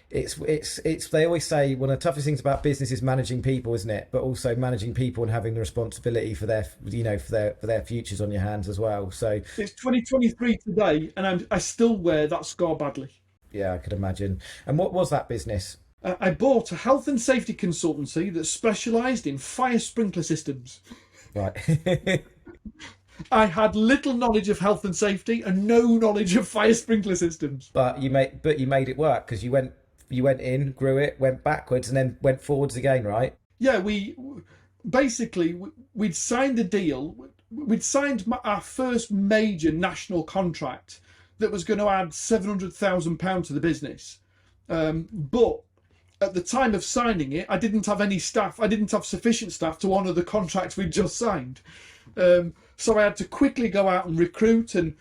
they always say one of the toughest things about business is managing people, isn't it? But also managing people and having the responsibility for their, you know, for their futures on your hands as well. So it's 2023 today, and I still wear that scar badly. Yeah, I could imagine. And what was that business? I bought a health and safety consultancy that specialised in fire sprinkler systems. Right. I had little knowledge of health and safety and no knowledge of fire sprinkler systems. But you made it work, because you went in, grew it, went backwards, and then went forwards again, right? Yeah, we'd signed a deal. We'd signed our first major national contract that was going to add £700,000 to the business. But at the time of signing it, I didn't have any staff. I didn't have sufficient staff to honour the contract we'd just signed. So I had to quickly go out and recruit, and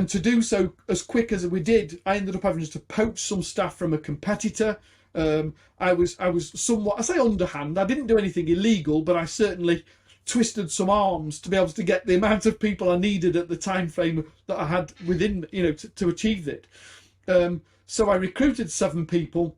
to do so as quick as we did, I ended up having to poach some staff from a competitor. I was somewhat, I say underhand, I didn't do anything illegal, but I certainly twisted some arms to be able to get the amount of people I needed at the time frame that I had within, you know, to achieve it. So I recruited 7 people.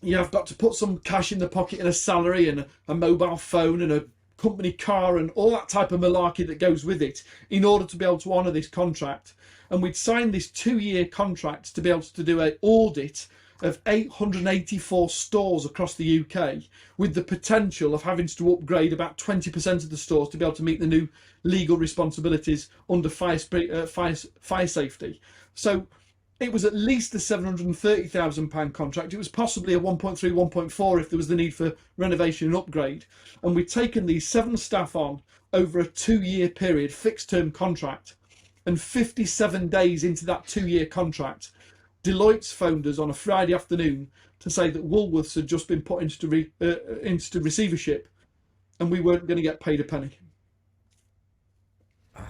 You have got to put some cash in the pocket and a salary and a mobile phone and a company car and all that type of malarkey that goes with it in order to be able to honour this contract. And we'd signed this 2-year contract to be able to do an audit of 884 stores across the UK, with the potential of having to upgrade about 20% of the stores to be able to meet the new legal responsibilities under fire safety. So it was at least a £730,000 contract. It was possibly a 1.3, 1.4 if there was the need for renovation and upgrade. And we'd taken these 7 staff on over a 2-year period, fixed term contract. And 57 days into that 2-year contract, Deloitte's phoned us on a Friday afternoon to say that Woolworths had just been put into receivership, and we weren't going to get paid a penny. Oh,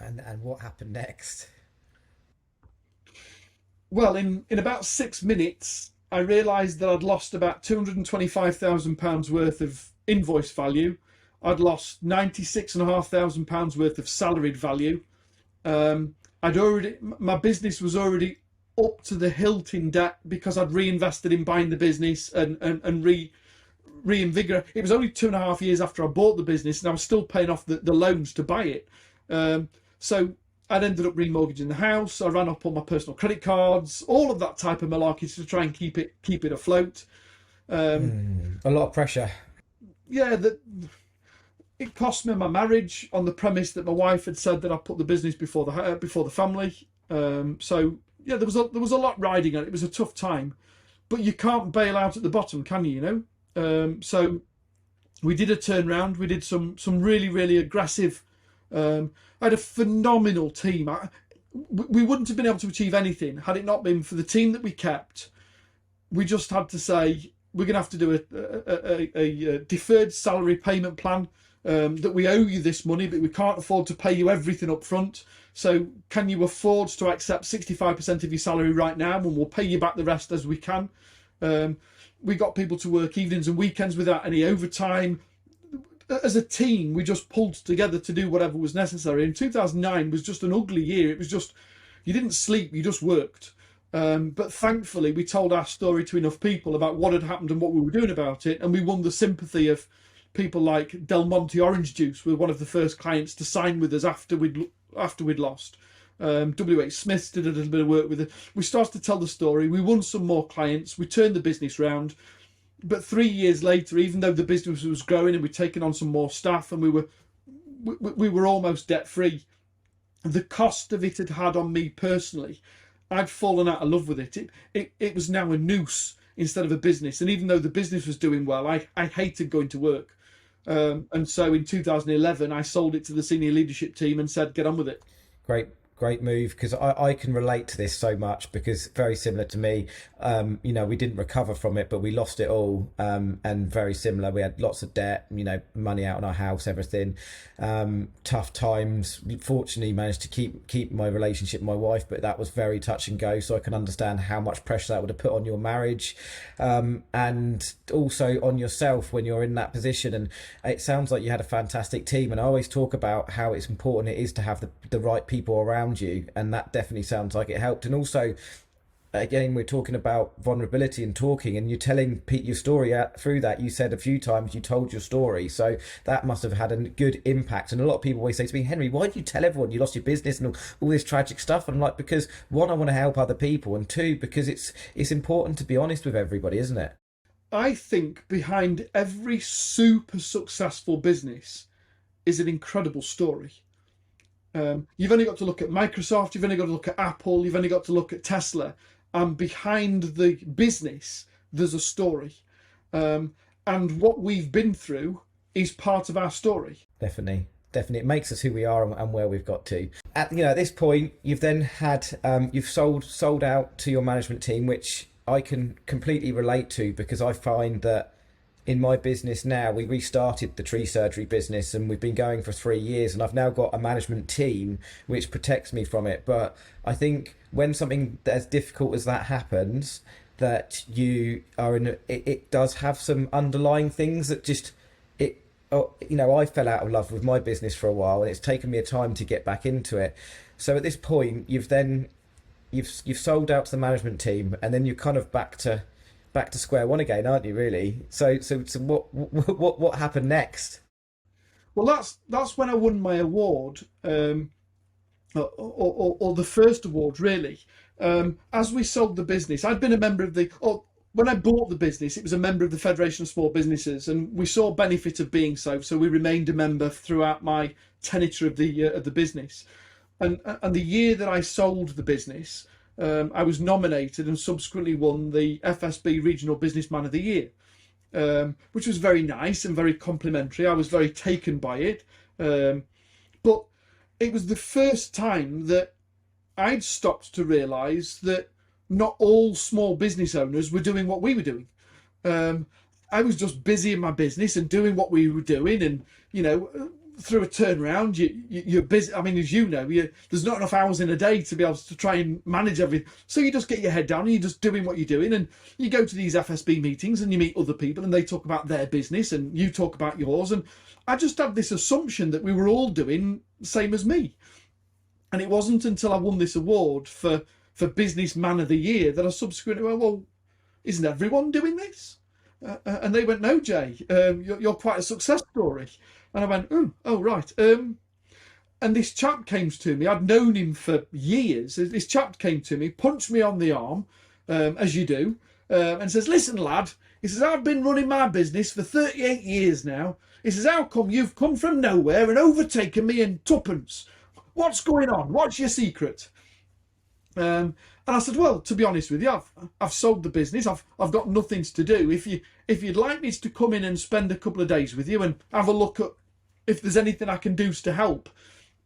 and what happened next? Well, in about 6 minutes, I realised that I'd lost about £225,000 worth of invoice value. I'd lost £96,500 worth of salaried value. My business was already up to the hilt in debt because I'd reinvested in buying the business and reinvigorate. It was only 2.5 years after I bought the business, and I was still paying off the loans to buy it. So I'd ended up remortgaging the house. I ran up all my personal credit cards, all of that type of malarkey to try and keep it afloat. A lot of pressure. Yeah, it cost me my marriage on the premise that my wife had said that I put the business before the family. So yeah, there was a lot riding on it. It was a tough time, but you can't bail out at the bottom, can you? You know. So we did a turnaround. We did some really, really aggressive. I had a phenomenal team. We wouldn't have been able to achieve anything had it not been for the team that we kept. We just had to say we're going to have to do a deferred salary payment plan, that we owe you this money, but we can't afford to pay you everything up front. So can you afford to accept 65% of your salary right now, and we'll pay you back the rest as we can. We got people to work evenings and weekends without any overtime. As a team, we just pulled together to do whatever was necessary. And 2009 was just an ugly year. It was just, you didn't sleep, you just worked. But thankfully, we told our story to enough people about what had happened and what we were doing about it. And we won the sympathy of people like Del Monte Orange Juice, were one of the first clients to sign with us after we'd lost. WH Smiths did a little bit of work with it. We started to tell the story. We won some more clients. We turned the business round. But 3 years later, even though the business was growing and we'd taken on some more staff and we were almost debt free, the cost of it had on me personally, I'd fallen out of love with it. It was now a noose instead of a business. And even though the business was doing well, I hated going to work. And so in 2011, I sold it to the senior leadership team and said, get on with it. Great move, because I can relate to this so much, because very similar to me, we didn't recover from it, but we lost it all, and very similar. We had lots of debt, money out on our house, everything, tough times. Fortunately managed to keep my relationship with my wife, but that was very touch and go, so I can understand how much pressure that would have put on your marriage, and also on yourself when you're in that position. And it sounds like you had a fantastic team, and I always talk about how it's important it is to have the right people around you, and that definitely sounds like it helped. And also, again, we're talking about vulnerability and talking, and you're telling your story out through that. You said a few times you told your story, so that must have had a good impact. And a lot of people always say to me, Henry, why do you tell everyone you lost your business and all this tragic stuff? And I'm like, because one, I want to help other people, and two, because it's important to be honest with everybody, isn't it? I think behind every super successful business is an incredible story. You've only got to look at Microsoft, you've only got to look at Apple, you've only got to look at Tesla, and behind the business there's a story, and what we've been through is part of our story. Definitely, it makes us who we are and where we've got to. At this point, you've then had you've sold out to your management team, which I can completely relate to, because I find that in my business now, we restarted the tree surgery business, and we've been going for 3 years, and I've now got a management team which protects me from it. But I think when something as difficult as that happens, that you are in, it does have some underlying things that just, I fell out of love with my business for a while, and it's taken me a time to get back into it. So at this point, you've sold out to the management team, and then you're kind of back to square one again, aren't you, really? So what happened next? Well, that's when I won my award, or the first award, really. As we sold the business, I'd been a member of when I bought the business, it was a member of the Federation of Small Businesses, and we saw benefit of being so we remained a member throughout my tenure of the business. And the year that I sold the business, I was nominated and subsequently won the FSB Regional Businessman of the Year, which was very nice and very complimentary. I was very taken by it. But it was the first time that I'd stopped to realise that not all small business owners were doing what we were doing. I was just busy in my business and doing what we were doing, and through a turnaround, you're busy. I mean, as you know, there's not enough hours in a day to be able to try and manage everything. So you just get your head down and you're just doing what you're doing. And you go to these FSB meetings and you meet other people and they talk about their business and you talk about yours. And I just had this assumption that we were all doing the same as me. And it wasn't until I won this award for Businessman of the Year that I subsequently went, well, isn't everyone doing this? And they went, no, Jay, you're quite a success story. And I went, oh, right. And this chap came to me. I'd known him for years. This chap came to me, punched me on the arm, as you do, and says, listen, lad, he says, I've been running my business for 38 years now. He says, how come you've come from nowhere and overtaken me in tuppence? What's going on? What's your secret? And I said, well, to be honest with you, I've sold the business. I've got nothing to do. If you'd like me to come in and spend a couple of days with you and have a look at if there's anything I can do to help,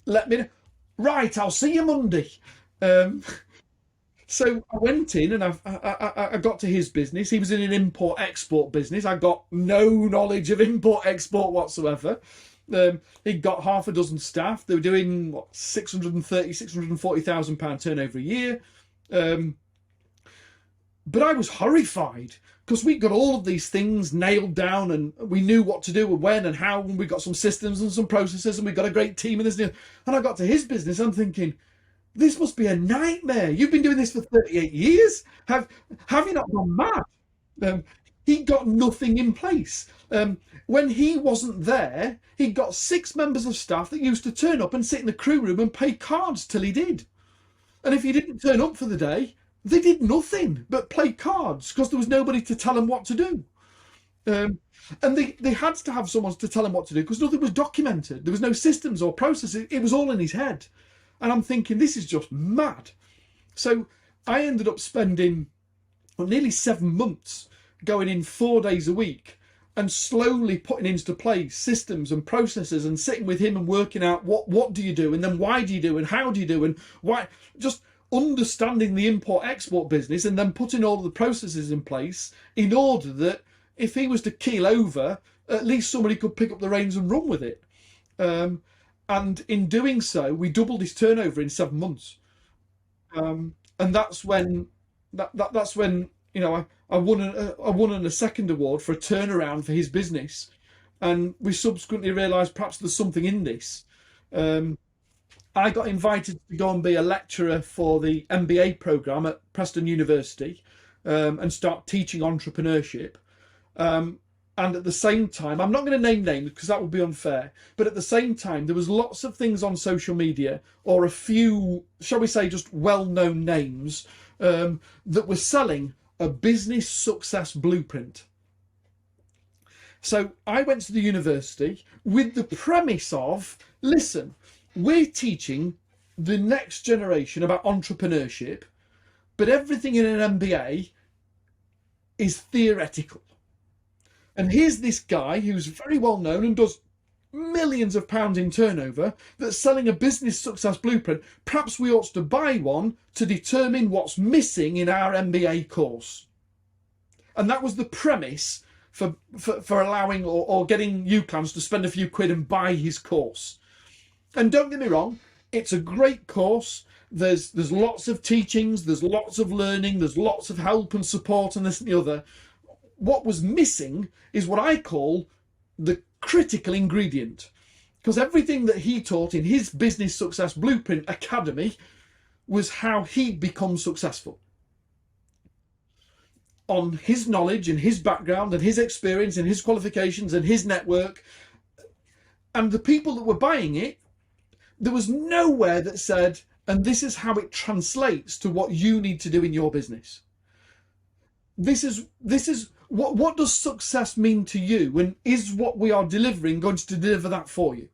let me know. Right, I'll see you Monday. So I went in and I got to his business. He was in an import-export business. I got no knowledge of import-export whatsoever. He'd got half a dozen staff. They were doing, what, £640,000 turnover a year. But I was horrified because we got all of these things nailed down and we knew what to do and when and how, and we got some systems and some processes and we got a great team and this. And I got to his business, I'm thinking, this must be a nightmare. You've been doing this for 38 years. Have you not gone mad? He got nothing in place. When he wasn't there, he got 6 members of staff that used to turn up and sit in the crew room and play cards till he did. And if he didn't turn up for the day, they did nothing but play cards because there was nobody to tell them what to do. And they had to have someone to tell them what to do because nothing was documented. There was no systems or processes. It was all in his head. And I'm thinking, this is just mad. So I ended up spending nearly 7 months going in 4 days a week and slowly putting into place systems and processes and sitting with him and working out what do you do, and then why do you do, and how do you do, and why, just understanding the import-export business, and then putting all of the processes in place in order that if he was to keel over, at least somebody could pick up the reins and run with it. And in doing so, we doubled his turnover in 7 months. And that's when that's when, you know, I won a second award for a turnaround for his business, and we subsequently realised perhaps there's something in this. I got invited to go and be a lecturer for the MBA programme at Preston University, and start teaching entrepreneurship. And at the same time, I'm not going to name names because that would be unfair, but at the same time, there was lots of things on social media, or a few, shall we say, just well-known names, that were selling a business success blueprint. So I went to the university with the premise of, listen, we're teaching the next generation about entrepreneurship, but everything in an MBA is theoretical. And here's this guy who's very well known and does millions of pounds in turnover that's selling a business success blueprint. Perhaps we ought to buy one to determine what's missing in our MBA course. And that was the premise for allowing or getting UCLANS to spend a few quid and buy his course. And don't get me wrong, it's a great course. There's lots of teachings, there's lots of learning, there's lots of help and support and this and the other. What was missing is what I call the critical ingredient, because everything that he taught in his Business Success Blueprint Academy was how he'd become successful on his knowledge and his background and his experience and his qualifications and his network. And the people that were buying it, there was nowhere that said, and this is how it translates to what you need to do in your business. This is what does success mean to you, and is what we are delivering going to deliver that for you?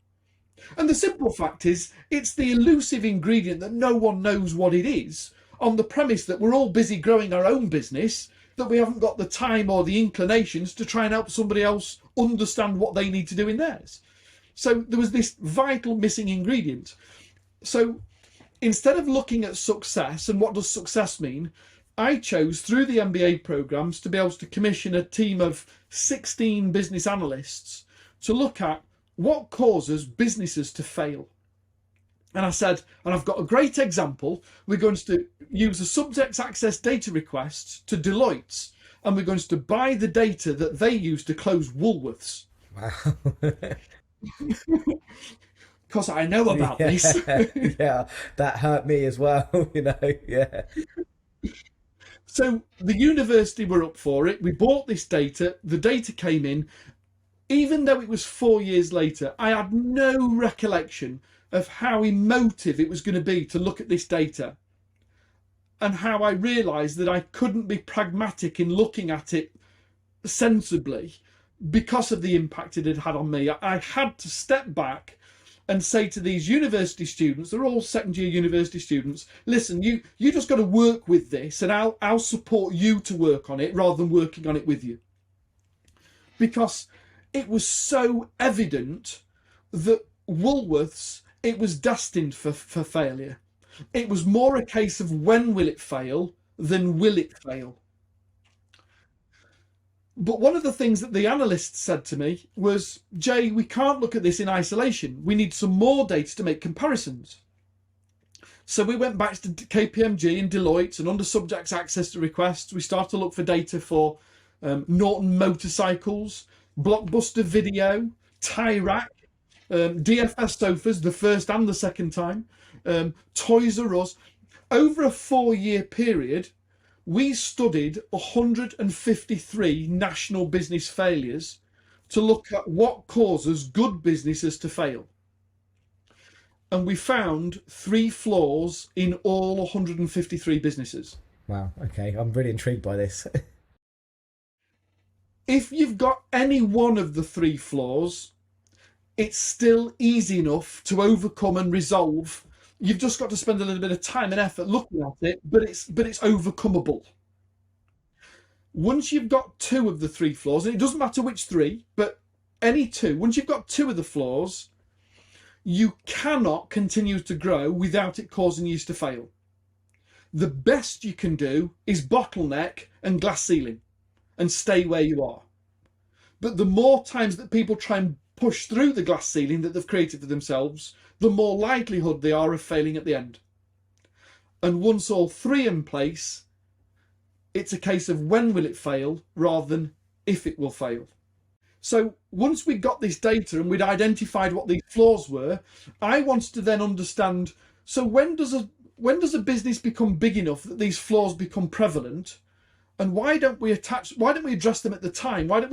And the simple fact is, it's the elusive ingredient that no one knows what it is, on the premise that we're all busy growing our own business, that we haven't got the time or the inclinations to try and help somebody else understand what they need to do in theirs. So there was this vital missing ingredient. So instead of looking at success and what does success mean, I chose through the MBA programs to be able to commission a team of 16 business analysts to look at what causes businesses to fail. And I said, and I've got a great example. We're going to use a subject access data request to Deloitte's, and we're going to buy the data that they use to close Woolworths. Wow. Because I know about this. Yeah, that hurt me as well, you know, yeah. So the university were up for it. We bought this data. The data came in. Even though it was 4 years later, I had no recollection of how emotive it was going to be to look at this data, and how I realised that I couldn't be pragmatic in looking at it sensibly because of the impact it had had on me. I had to step back and say to these university students, they're all second year university students, listen, you just got to work with this, and I'll support you to work on it rather than working on it with you. Because it was so evident that Woolworths, it was destined for failure. It was more a case of when will it fail than will it fail. But one of the things that the analysts said to me was, Jay, we can't look at this in isolation. We need some more data to make comparisons. So we went back to KPMG and Deloitte, and under subject access to requests, we started to look for data for Norton motorcycles, Blockbuster Video, Tie Rack, DFS sofas, the first and the second time, Toys R Us. Over a 4-year period, we studied 153 national business failures to look at what causes good businesses to fail. And we found 3 flaws in all 153 businesses. Wow, okay, I'm really intrigued by this. If you've got any one of the 3 flaws, it's still easy enough to overcome and resolve You've just got to spend a little bit of time and effort looking at it, but it's overcomable. Once you've got 2 of the 3 flaws, and it doesn't matter which 3, but any 2, once you've got 2 of the flaws, you cannot continue to grow without it causing you to fail. The best you can do is bottleneck and glass ceiling and stay where you are. But the more times that people try and push through the glass ceiling that they've created for themselves, the more likelihood they are of failing at the end. And once all 3 in place, it's a case of when will it fail rather than if it will fail. So once we got this data and we'd identified what these flaws were, I wanted to then understand, so when does a business become big enough that these flaws become prevalent? And why don't we address them at the time? Why do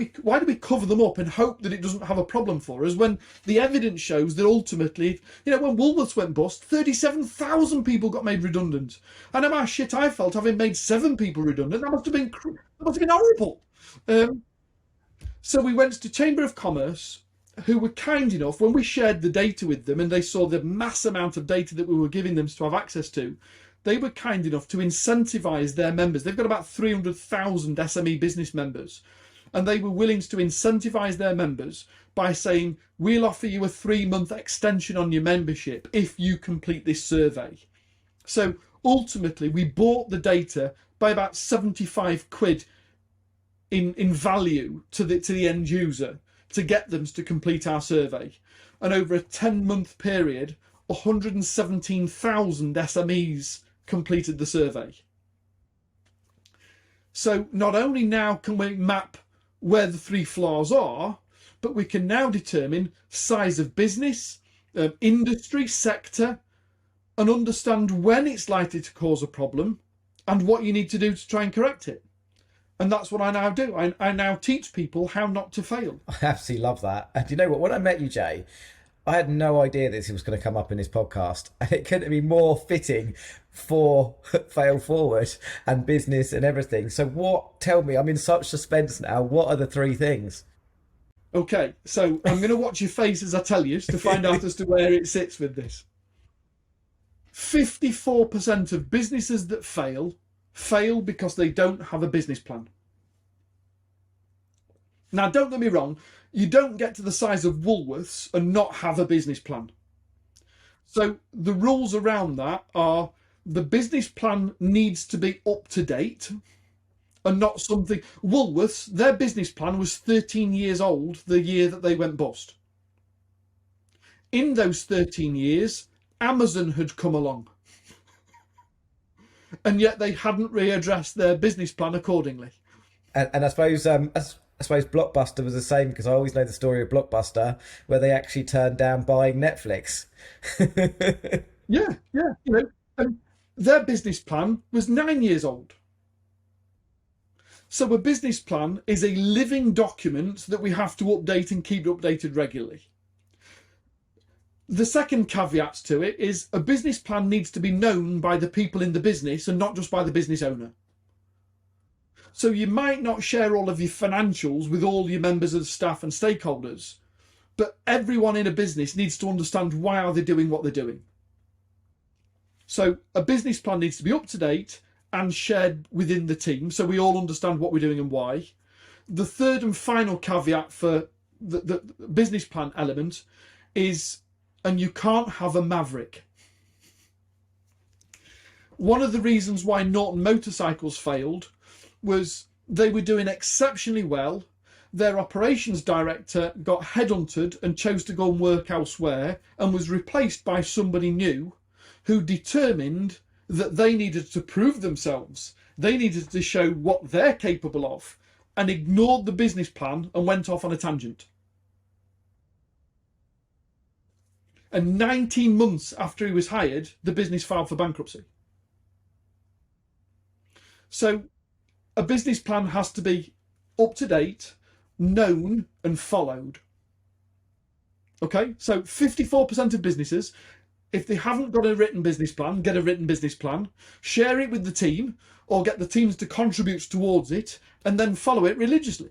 we cover them up and hope that it doesn't have a problem for us, when the evidence shows that ultimately, when Woolworths went bust, 37,000 people got made redundant. I know how shit I felt having made 7 people redundant. That must have been horrible. So we went to Chamber of Commerce, who were kind enough, when we shared the data with them and they saw the mass amount of data that we were giving them to have access to, they were kind enough to incentivise their members. They've got about 300,000 SME business members, and they were willing to incentivise their members by saying, we'll offer you a 3-month extension on your membership if you complete this survey. So ultimately, we bought the data by about 75 quid in value to the end user to get them to complete our survey. And over a 10-month period, 117,000 SMEs completed the survey. So not only now can we map where the 3 flaws are, but we can now determine size of business, industry, sector, and understand when it's likely to cause a problem and what you need to do to try and correct it. And that's what I now do. I now teach people how not to fail. I absolutely love that. And you know what? When I met you, Jay, I had no idea this was going to come up in this podcast, and it couldn't be more fitting for Fail Forward and business and everything. So tell me, I'm in such suspense now. What are the 3 things? Okay, so I'm going to watch your face as I tell you to find out as to where it sits with this. 54% of businesses that fail because they don't have a business plan. Now, don't get me wrong, you don't get to the size of Woolworths and not have a business plan. So the rules around that are the business plan needs to be up to date and not something... Woolworths, their business plan was 13 years old the year that they went bust. In those 13 years, Amazon had come along. And yet they hadn't readdressed their business plan accordingly. And I suppose Blockbuster was the same, because I always know the story of Blockbuster where they actually turned down buying Netflix. Yeah. Their business plan was 9 years old. So a business plan is a living document that we have to update and keep updated regularly. The second caveat to it is a business plan needs to be known by the people in the business and not just by the business owner. So you might not share all of your financials with all your members of staff and stakeholders, but everyone in a business needs to understand why are they doing what they're doing. So a business plan needs to be up to date and shared within the team so we all understand what we're doing and why. The third and final caveat for the business plan element is, and you can't have a maverick. One of the reasons why Norton Motorcycles failed was they were doing exceptionally well. Their operations director got headhunted and chose to go and work elsewhere and was replaced by somebody new who determined that they needed to prove themselves. They needed to show what they're capable of, and ignored the business plan and went off on a tangent. And 19 months after he was hired, the business filed for bankruptcy. So a business plan has to be up to date, known and followed. Okay, so 54% of businesses, if they haven't got a written business plan, get a written business plan, share it with the team or get the teams to contribute towards it, and then follow it religiously.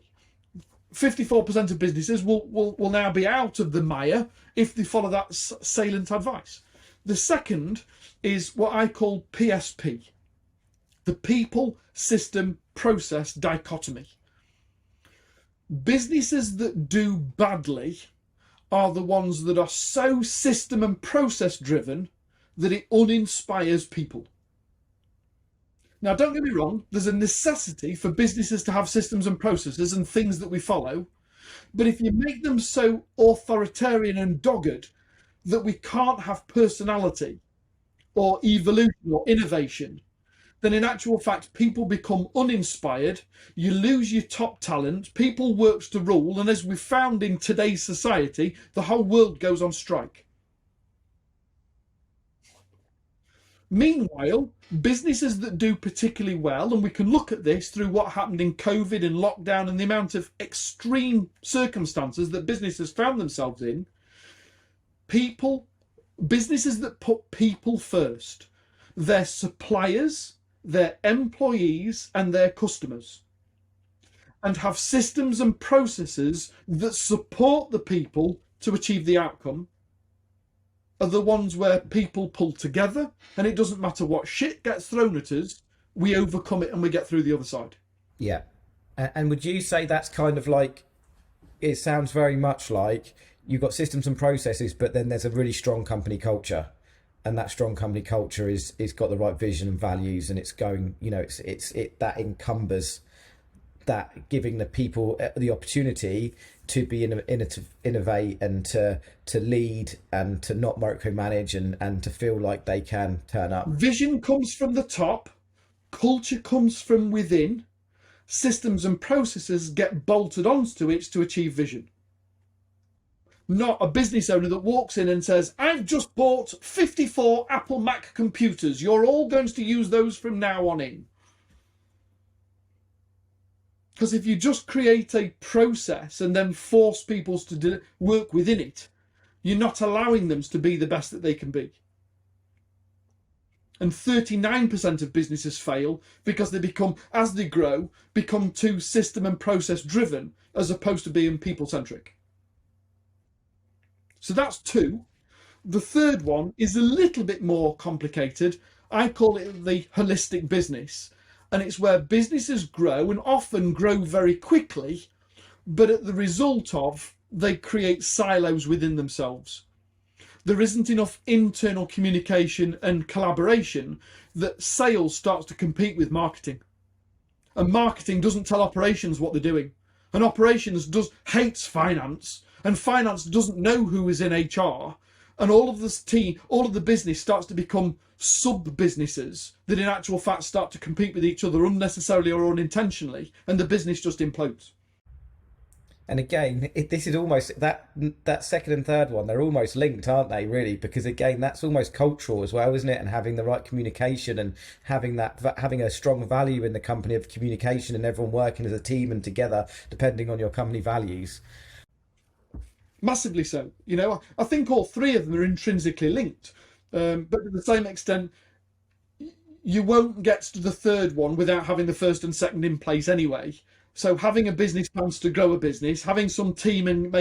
54% of businesses will now be out of the mire if they follow that salient advice. The second is what I call PSP, the people, system, process dichotomy. Businesses that do badly are the ones that are so system and process driven that it uninspires people. Now, don't get me wrong, there's a necessity for businesses to have systems and processes and things that we follow. But if you make them so authoritarian and dogged that we can't have personality or evolution or innovation, then in actual fact, people become uninspired, you lose your top talent, people works to rule, and as we've found in today's society, the whole world goes on strike. Meanwhile, businesses that do particularly well, and we can look at this through what happened in COVID and lockdown and the amount of extreme circumstances that businesses found themselves in, businesses that put people first, their suppliers, their employees and their customers, and have systems and processes that support the people to achieve the outcome, are the ones where people pull together, and it doesn't matter what shit gets thrown at us, we overcome it and we get through the other side. Yeah. And would you say that's kind of like, it sounds very much like you've got systems and processes, but then there's a really strong company culture, and that strong company culture is got the right vision and values, and it's going, you know, it that encumbers that, giving the people the opportunity to be innovate and to lead and to not micromanage and to feel like they can turn up. Vision comes from the top, culture comes from within, systems and processes get bolted onto it to achieve vision. Not a business owner that walks in and says, I've just bought 54 Apple Mac computers, you're all going to use those from now on in. Because if you just create a process and then force people to work within it, you're not allowing them to be the best that they can be. And 39% of businesses fail because they become, as they grow, become too system and process driven as opposed to being people centric. So that's two. The third one is a little bit more complicated. I call it the holistic business. And it's where businesses grow and often grow very quickly, but at the result of they create silos within themselves. There isn't enough internal communication and collaboration that sales starts to compete with marketing. And marketing doesn't tell operations what they're doing. And operations hates finance, and finance doesn't know who is in HR. And all of this team, all of the business starts to become sub-businesses that in actual fact start to compete with each other unnecessarily or unintentionally, and the business just implodes. And again, this is almost that second and third one, they're almost linked, aren't they, really? Because again, that's almost cultural as well, isn't it? And having the right communication and having a strong value in the company of communication and everyone working as a team and together, depending on your company values. Massively so. You know, I think all three of them are intrinsically linked. But to the same extent, you won't get to the third one without having the first and second in place anyway. So having a business plans to grow a business, having some team and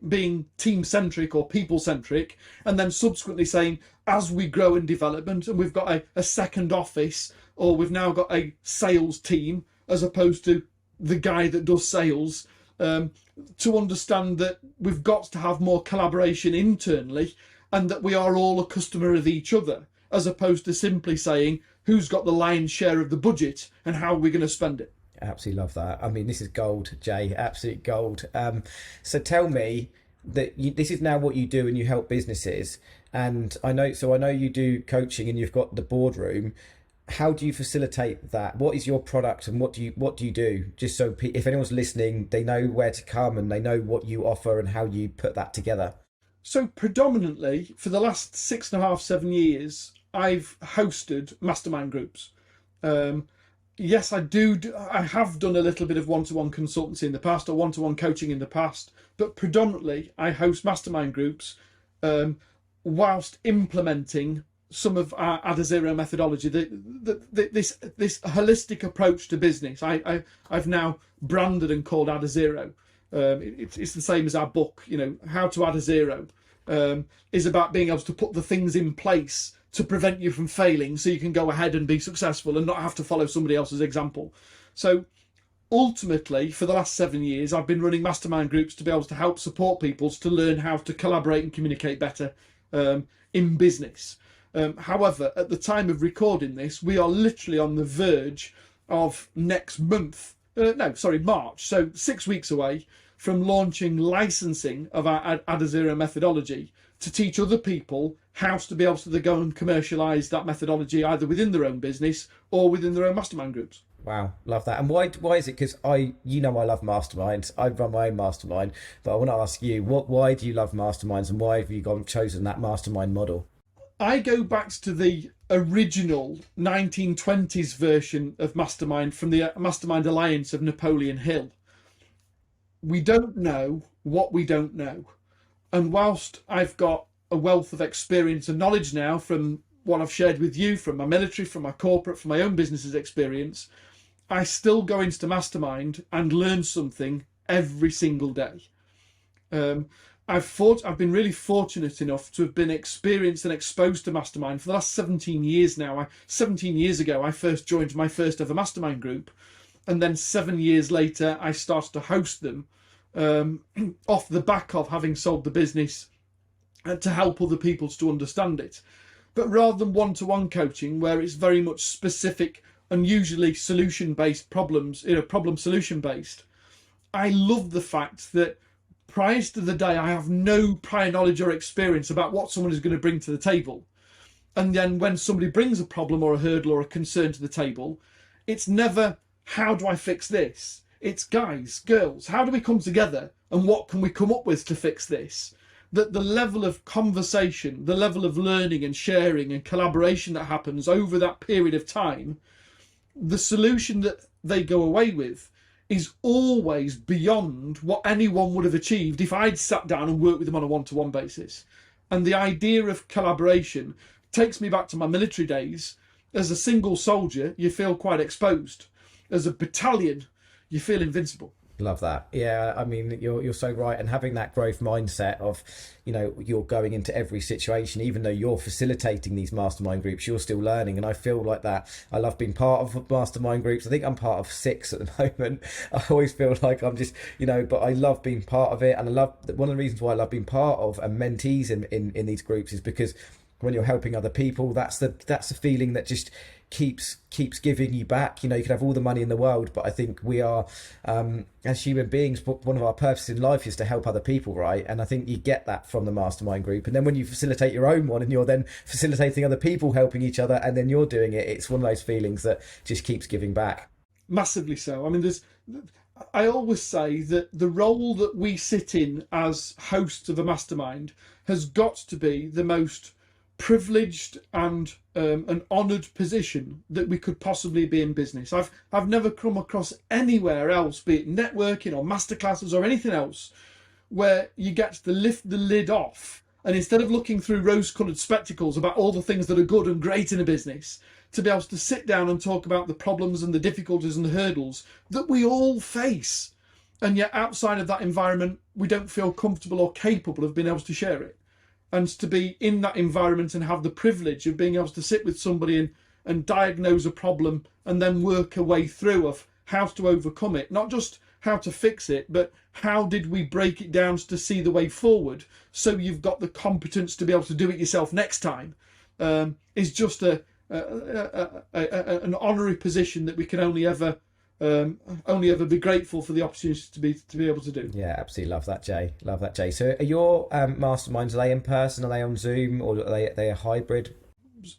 being team centric or people centric, and then subsequently saying, as we grow in development and we've got a second office, or we've now got a sales team as opposed to the guy that does sales, to understand that we've got to have more collaboration internally, and that we are all a customer of each other, as opposed to simply saying who's got the lion's share of the budget and how we're going to spend it. Absolutely love that. I mean, this is gold, Jay, absolute gold. So tell me that this is now what you do and you help businesses. And I know you do coaching and you've got the boardroom. How do you facilitate that? What is your product and what do you do? Just so if anyone's listening, they know where to come and they know what you offer and how you put that together. So predominantly for the last 6.5, 7 years, I've hosted mastermind groups. Yes, I have done a little bit of one-to-one consultancy in the past or one-to-one coaching in the past, but predominantly I host mastermind groups whilst implementing some of our Adazero methodology, this holistic approach to business. I've now branded and called Adazero. It's the same as our book, you know, How to Adazero. is about being able to put the things in place to prevent you from failing so you can go ahead and be successful and not have to follow somebody else's example. So ultimately, for the last 7 years, I've been running mastermind groups to be able to help support people to learn how to collaborate and communicate better in business. However, at the time of recording this, we are literally on the verge of next month, March, so 6 weeks away from launching licensing of our Adazero methodology to teach other people how to be able to go and commercialise that methodology either within their own business or within their own mastermind groups. Wow, love that. And why is it? Because I love masterminds. I run my own mastermind, but I want to ask you, why do you love masterminds, and why have you chosen that mastermind model? I go back to the original 1920s version of mastermind from the Mastermind Alliance of Napoleon Hill. We don't know what we don't know. And whilst I've got a wealth of experience and knowledge now from what I've shared with you, from my military, from my corporate, from my own business's experience, I still go into mastermind and learn something every single day. I've been really fortunate enough to have been experienced and exposed to mastermind for the last 17 years now. 17 years ago, I first joined my first ever mastermind group. And then 7 years later, I started to host them off the back of having sold the business to help other people to understand it. But rather than one-to-one coaching, where it's very much specific and usually solution-based problems, problem-solution based, I love the fact that prior to the day, I have no prior knowledge or experience about what someone is going to bring to the table. And then when somebody brings a problem or a hurdle or a concern to the table, it's never, how do I fix this? It's guys, girls, how do we come together and what can we come up with to fix this? That the level of conversation, the level of learning and sharing and collaboration that happens over that period of time, the solution that they go away with is always beyond what anyone would have achieved if I'd sat down and worked with them on a one-to-one basis. And the idea of collaboration takes me back to my military days. As a single soldier, you feel quite exposed. As a battalion, you feel invincible. Love that. Yeah, I mean, you're so right. And having that growth mindset of, you're going into every situation, even though you're facilitating these mastermind groups, you're still learning. And I feel like that. I love being part of mastermind groups. I think I'm part of 6 at the moment. I always feel like I'm just, but I love being part of it. And I love, one of the reasons why I love being part of and mentees in these groups is because when you're helping other people, that's the feeling that just keeps giving you back. You can have all the money in the world, but I think we are, as human beings, one of our purposes in life is to help other people, right? And I think you get that from the mastermind group. And then when you facilitate your own one and you're then facilitating other people helping each other, and then you're doing it, it's one of those feelings that just keeps giving back. Massively so. I mean, I always say that the role that we sit in as hosts of a mastermind has got to be the most privileged and an honoured position that we could possibly be in business. I've never come across anywhere else, be it networking or masterclasses or anything else, where you get to lift the lid off, and instead of looking through rose-coloured spectacles about all the things that are good and great in a business, to be able to sit down and talk about the problems and the difficulties and the hurdles that we all face. And yet outside of that environment, we don't feel comfortable or capable of being able to share it. And to be in that environment and have the privilege of being able to sit with somebody and diagnose a problem and then work a way through of how to overcome it, not just how to fix it, but how did we break it down to see the way forward so you've got the competence to be able to do it yourself next time, is just an honorary position that we can only ever be grateful for the opportunity to be able to do. Yeah, absolutely love that, Jay. Love that, Jay. So are your masterminds, are they in person, are they on Zoom, or are they a hybrid?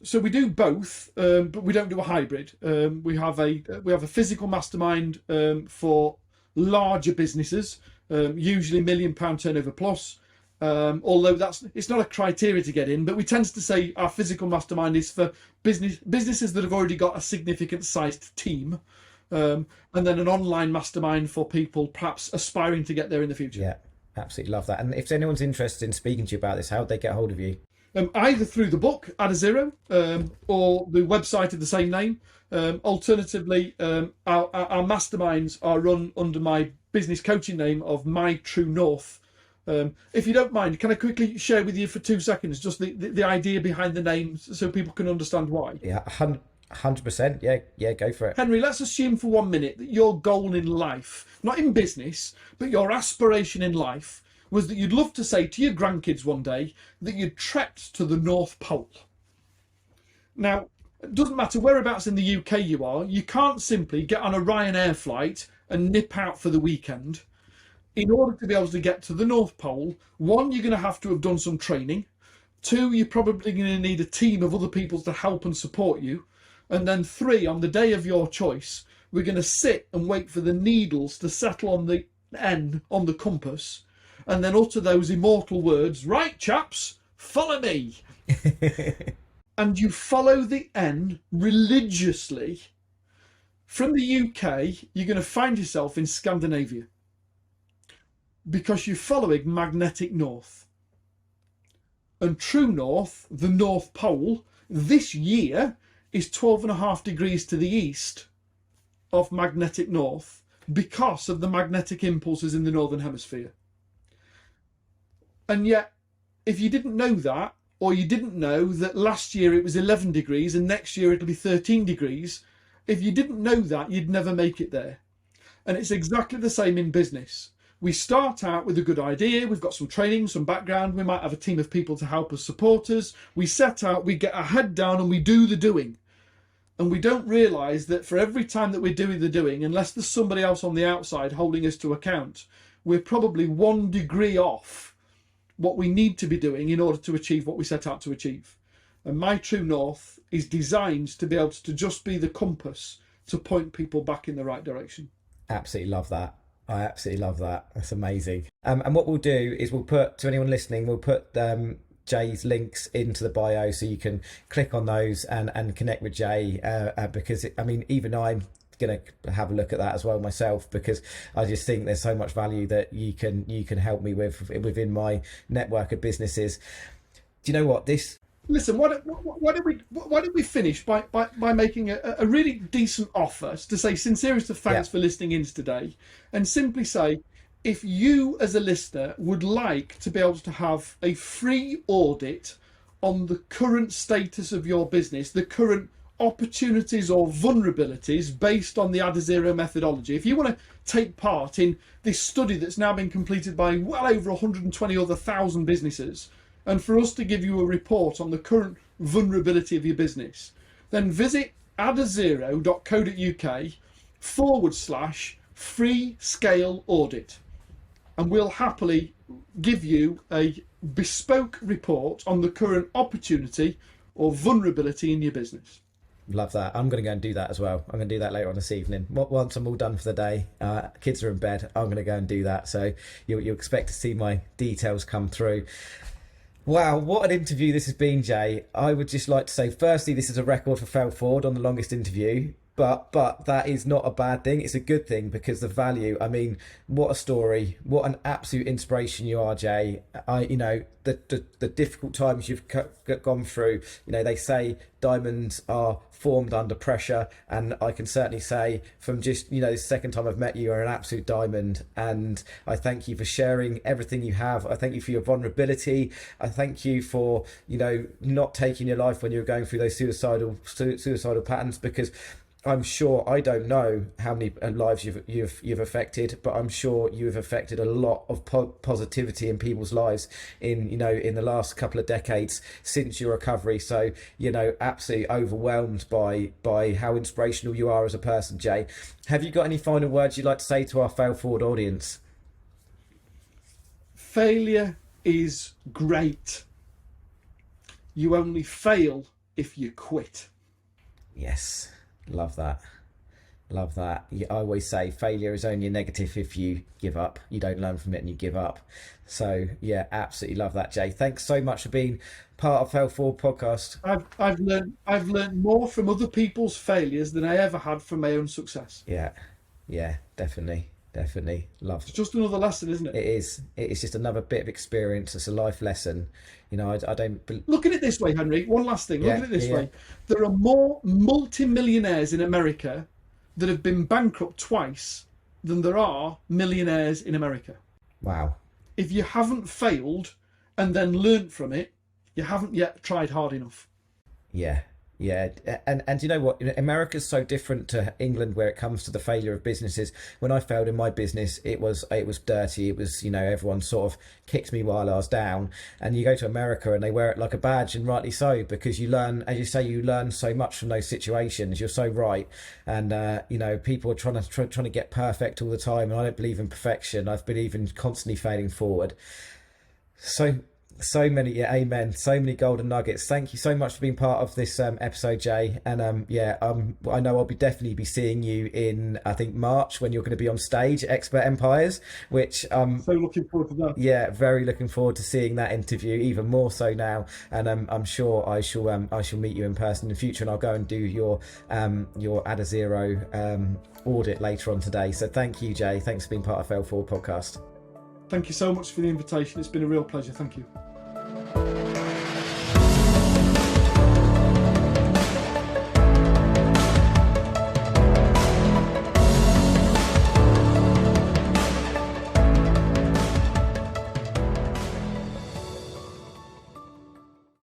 So we do both, but we don't do a hybrid. We have a physical mastermind for larger businesses, usually £1 million turnover plus. Although it's not a criteria to get in, but we tend to say our physical mastermind is for businesses that have already got a significant sized team. And then an online mastermind for people perhaps aspiring to get there in the future. Yeah, absolutely love that. And if anyone's interested in speaking to you about this, how would they get hold of you? Either through the book Adazero or the website of the same name. Alternatively, our masterminds are run under my business coaching name of My True North. If you don't mind, can I quickly share with you for 2 seconds just the idea behind the name so people can understand why? Yeah, 100%. Yeah, go for it. Henry, let's assume for 1 minute that your goal in life, not in business, but your aspiration in life, was that you'd love to say to your grandkids one day that you'd trekked to the North Pole. Now, it doesn't matter whereabouts in the UK you are, you can't simply get on a Ryanair flight and nip out for the weekend. In order to be able to get to the North Pole, 1, you're going to have to have done some training. 2, you're probably going to need a team of other people to help and support you. And then 3, on the day of your choice, we're going to sit and wait for the needles to settle on the N on the compass and then utter those immortal words, right, chaps, follow me. And you follow the N religiously. From the UK, you're going to find yourself in Scandinavia because you're following magnetic north. And true north, the North Pole, this year is 12.5 degrees to the east of magnetic north because of the magnetic impulses in the northern hemisphere. And yet, if you didn't know that, or you didn't know that last year it was 11 degrees and next year it'll be 13 degrees, if you didn't know that, you'd never make it there. And it's exactly the same in business. We start out with a good idea, we've got some training, some background, we might have a team of people to help us, support us. We set out, we get our head down and we do the doing. And we don't realise that for every time that we're doing the doing, unless there's somebody else on the outside holding us to account, we're probably 1 degree off what we need to be doing in order to achieve what we set out to achieve. And My True North is designed to be able to just be the compass to point people back in the right direction. Absolutely love that. I absolutely love that. That's amazing. And what we'll do is we'll put, to anyone listening, we'll put Jay's links into the bio so you can click on those and connect with Jay because, even I'm going to have a look at that as well myself, because I just think there's so much value that you can help me with within my network of businesses. Do you know what this? Listen, why don't we finish by making a really decent offer to say sincerest of thanks for listening in today, and simply say, if you as a listener would like to be able to have a free audit on the current status of your business, the current opportunities or vulnerabilities based on the Adazero methodology, if you want to take part in this study that's now been completed by well over 120 other thousand businesses, and for us to give you a report on the current vulnerability of your business, then visit adazero.co.uk/free scale audit, and we'll happily give you a bespoke report on the current opportunity or vulnerability in your business. Love that. I'm going to go and do that as well. I'm going to do that later on this evening. Once I'm all done for the day, kids are in bed, I'm going to go and do that. So you'll expect to see my details come through. Wow, what an interview this has been, Jay. I would just like to say, firstly, this is a record for Fail Forward on the longest interview. But that is not a bad thing. It's a good thing, because the value, what a story, what an absolute inspiration you are, Jay. The difficult times you've gone through, they say diamonds are formed under pressure, and I can certainly say from just, the second time I've met you, you're an absolute diamond. And I thank you for sharing everything you have. I thank you for your vulnerability. I thank you for, not taking your life when you were going through those suicidal patterns, because I'm sure, I don't know how many lives you've affected, but I'm sure you've affected a lot of positivity in people's lives in the last couple of decades since your recovery. So, absolutely overwhelmed by how inspirational you are as a person, Jay. Have you got any final words you'd like to say to our Fail Forward audience? Failure is great. You only fail if you quit. Yes. Love that. Love that. I always say failure is only a negative if you give up. You don't learn from it and you give up. So yeah, absolutely love that, Jay. Thanks so much for being part of Fail Forward podcast. I've learned more from other people's failures than I ever had from my own success. Yeah, definitely. Love. It's just another lesson, isn't it? It is. It's just another bit of experience. It's a life lesson. I don't look at it this way, Henry. One last thing. Look at it this way. There are more multi-millionaires in America that have been bankrupt twice than there are millionaires in America. Wow. if you haven't failed and then learnt from it, you haven't yet tried hard enough. Yeah. Yeah, and you know what? America's so different to England where it comes to the failure of businesses. When I failed in my business, it was dirty. It was, everyone sort of kicked me while I was down. And you go to America and they wear it like a badge, and rightly so, because you learn, as you say, you learn so much from those situations. You're so right. And people are trying to get perfect all the time, and I don't believe in perfection. I believe in constantly failing forward. So many, yeah, amen. So many golden nuggets. Thank you so much for being part of this episode, Jay. And I know I'll definitely be seeing you in, I think, March, when you're going to be on stage at Expert Empires, which so looking forward to that. Yeah, very looking forward to seeing that interview, even more so now. And I'm sure I shall meet you in person in the future, and I'll go and do your Add a Zero audit later on today. So thank you, Jay. Thanks for being part of Fail Forward podcast. Thank you so much for the invitation. It's been a real pleasure. Thank you.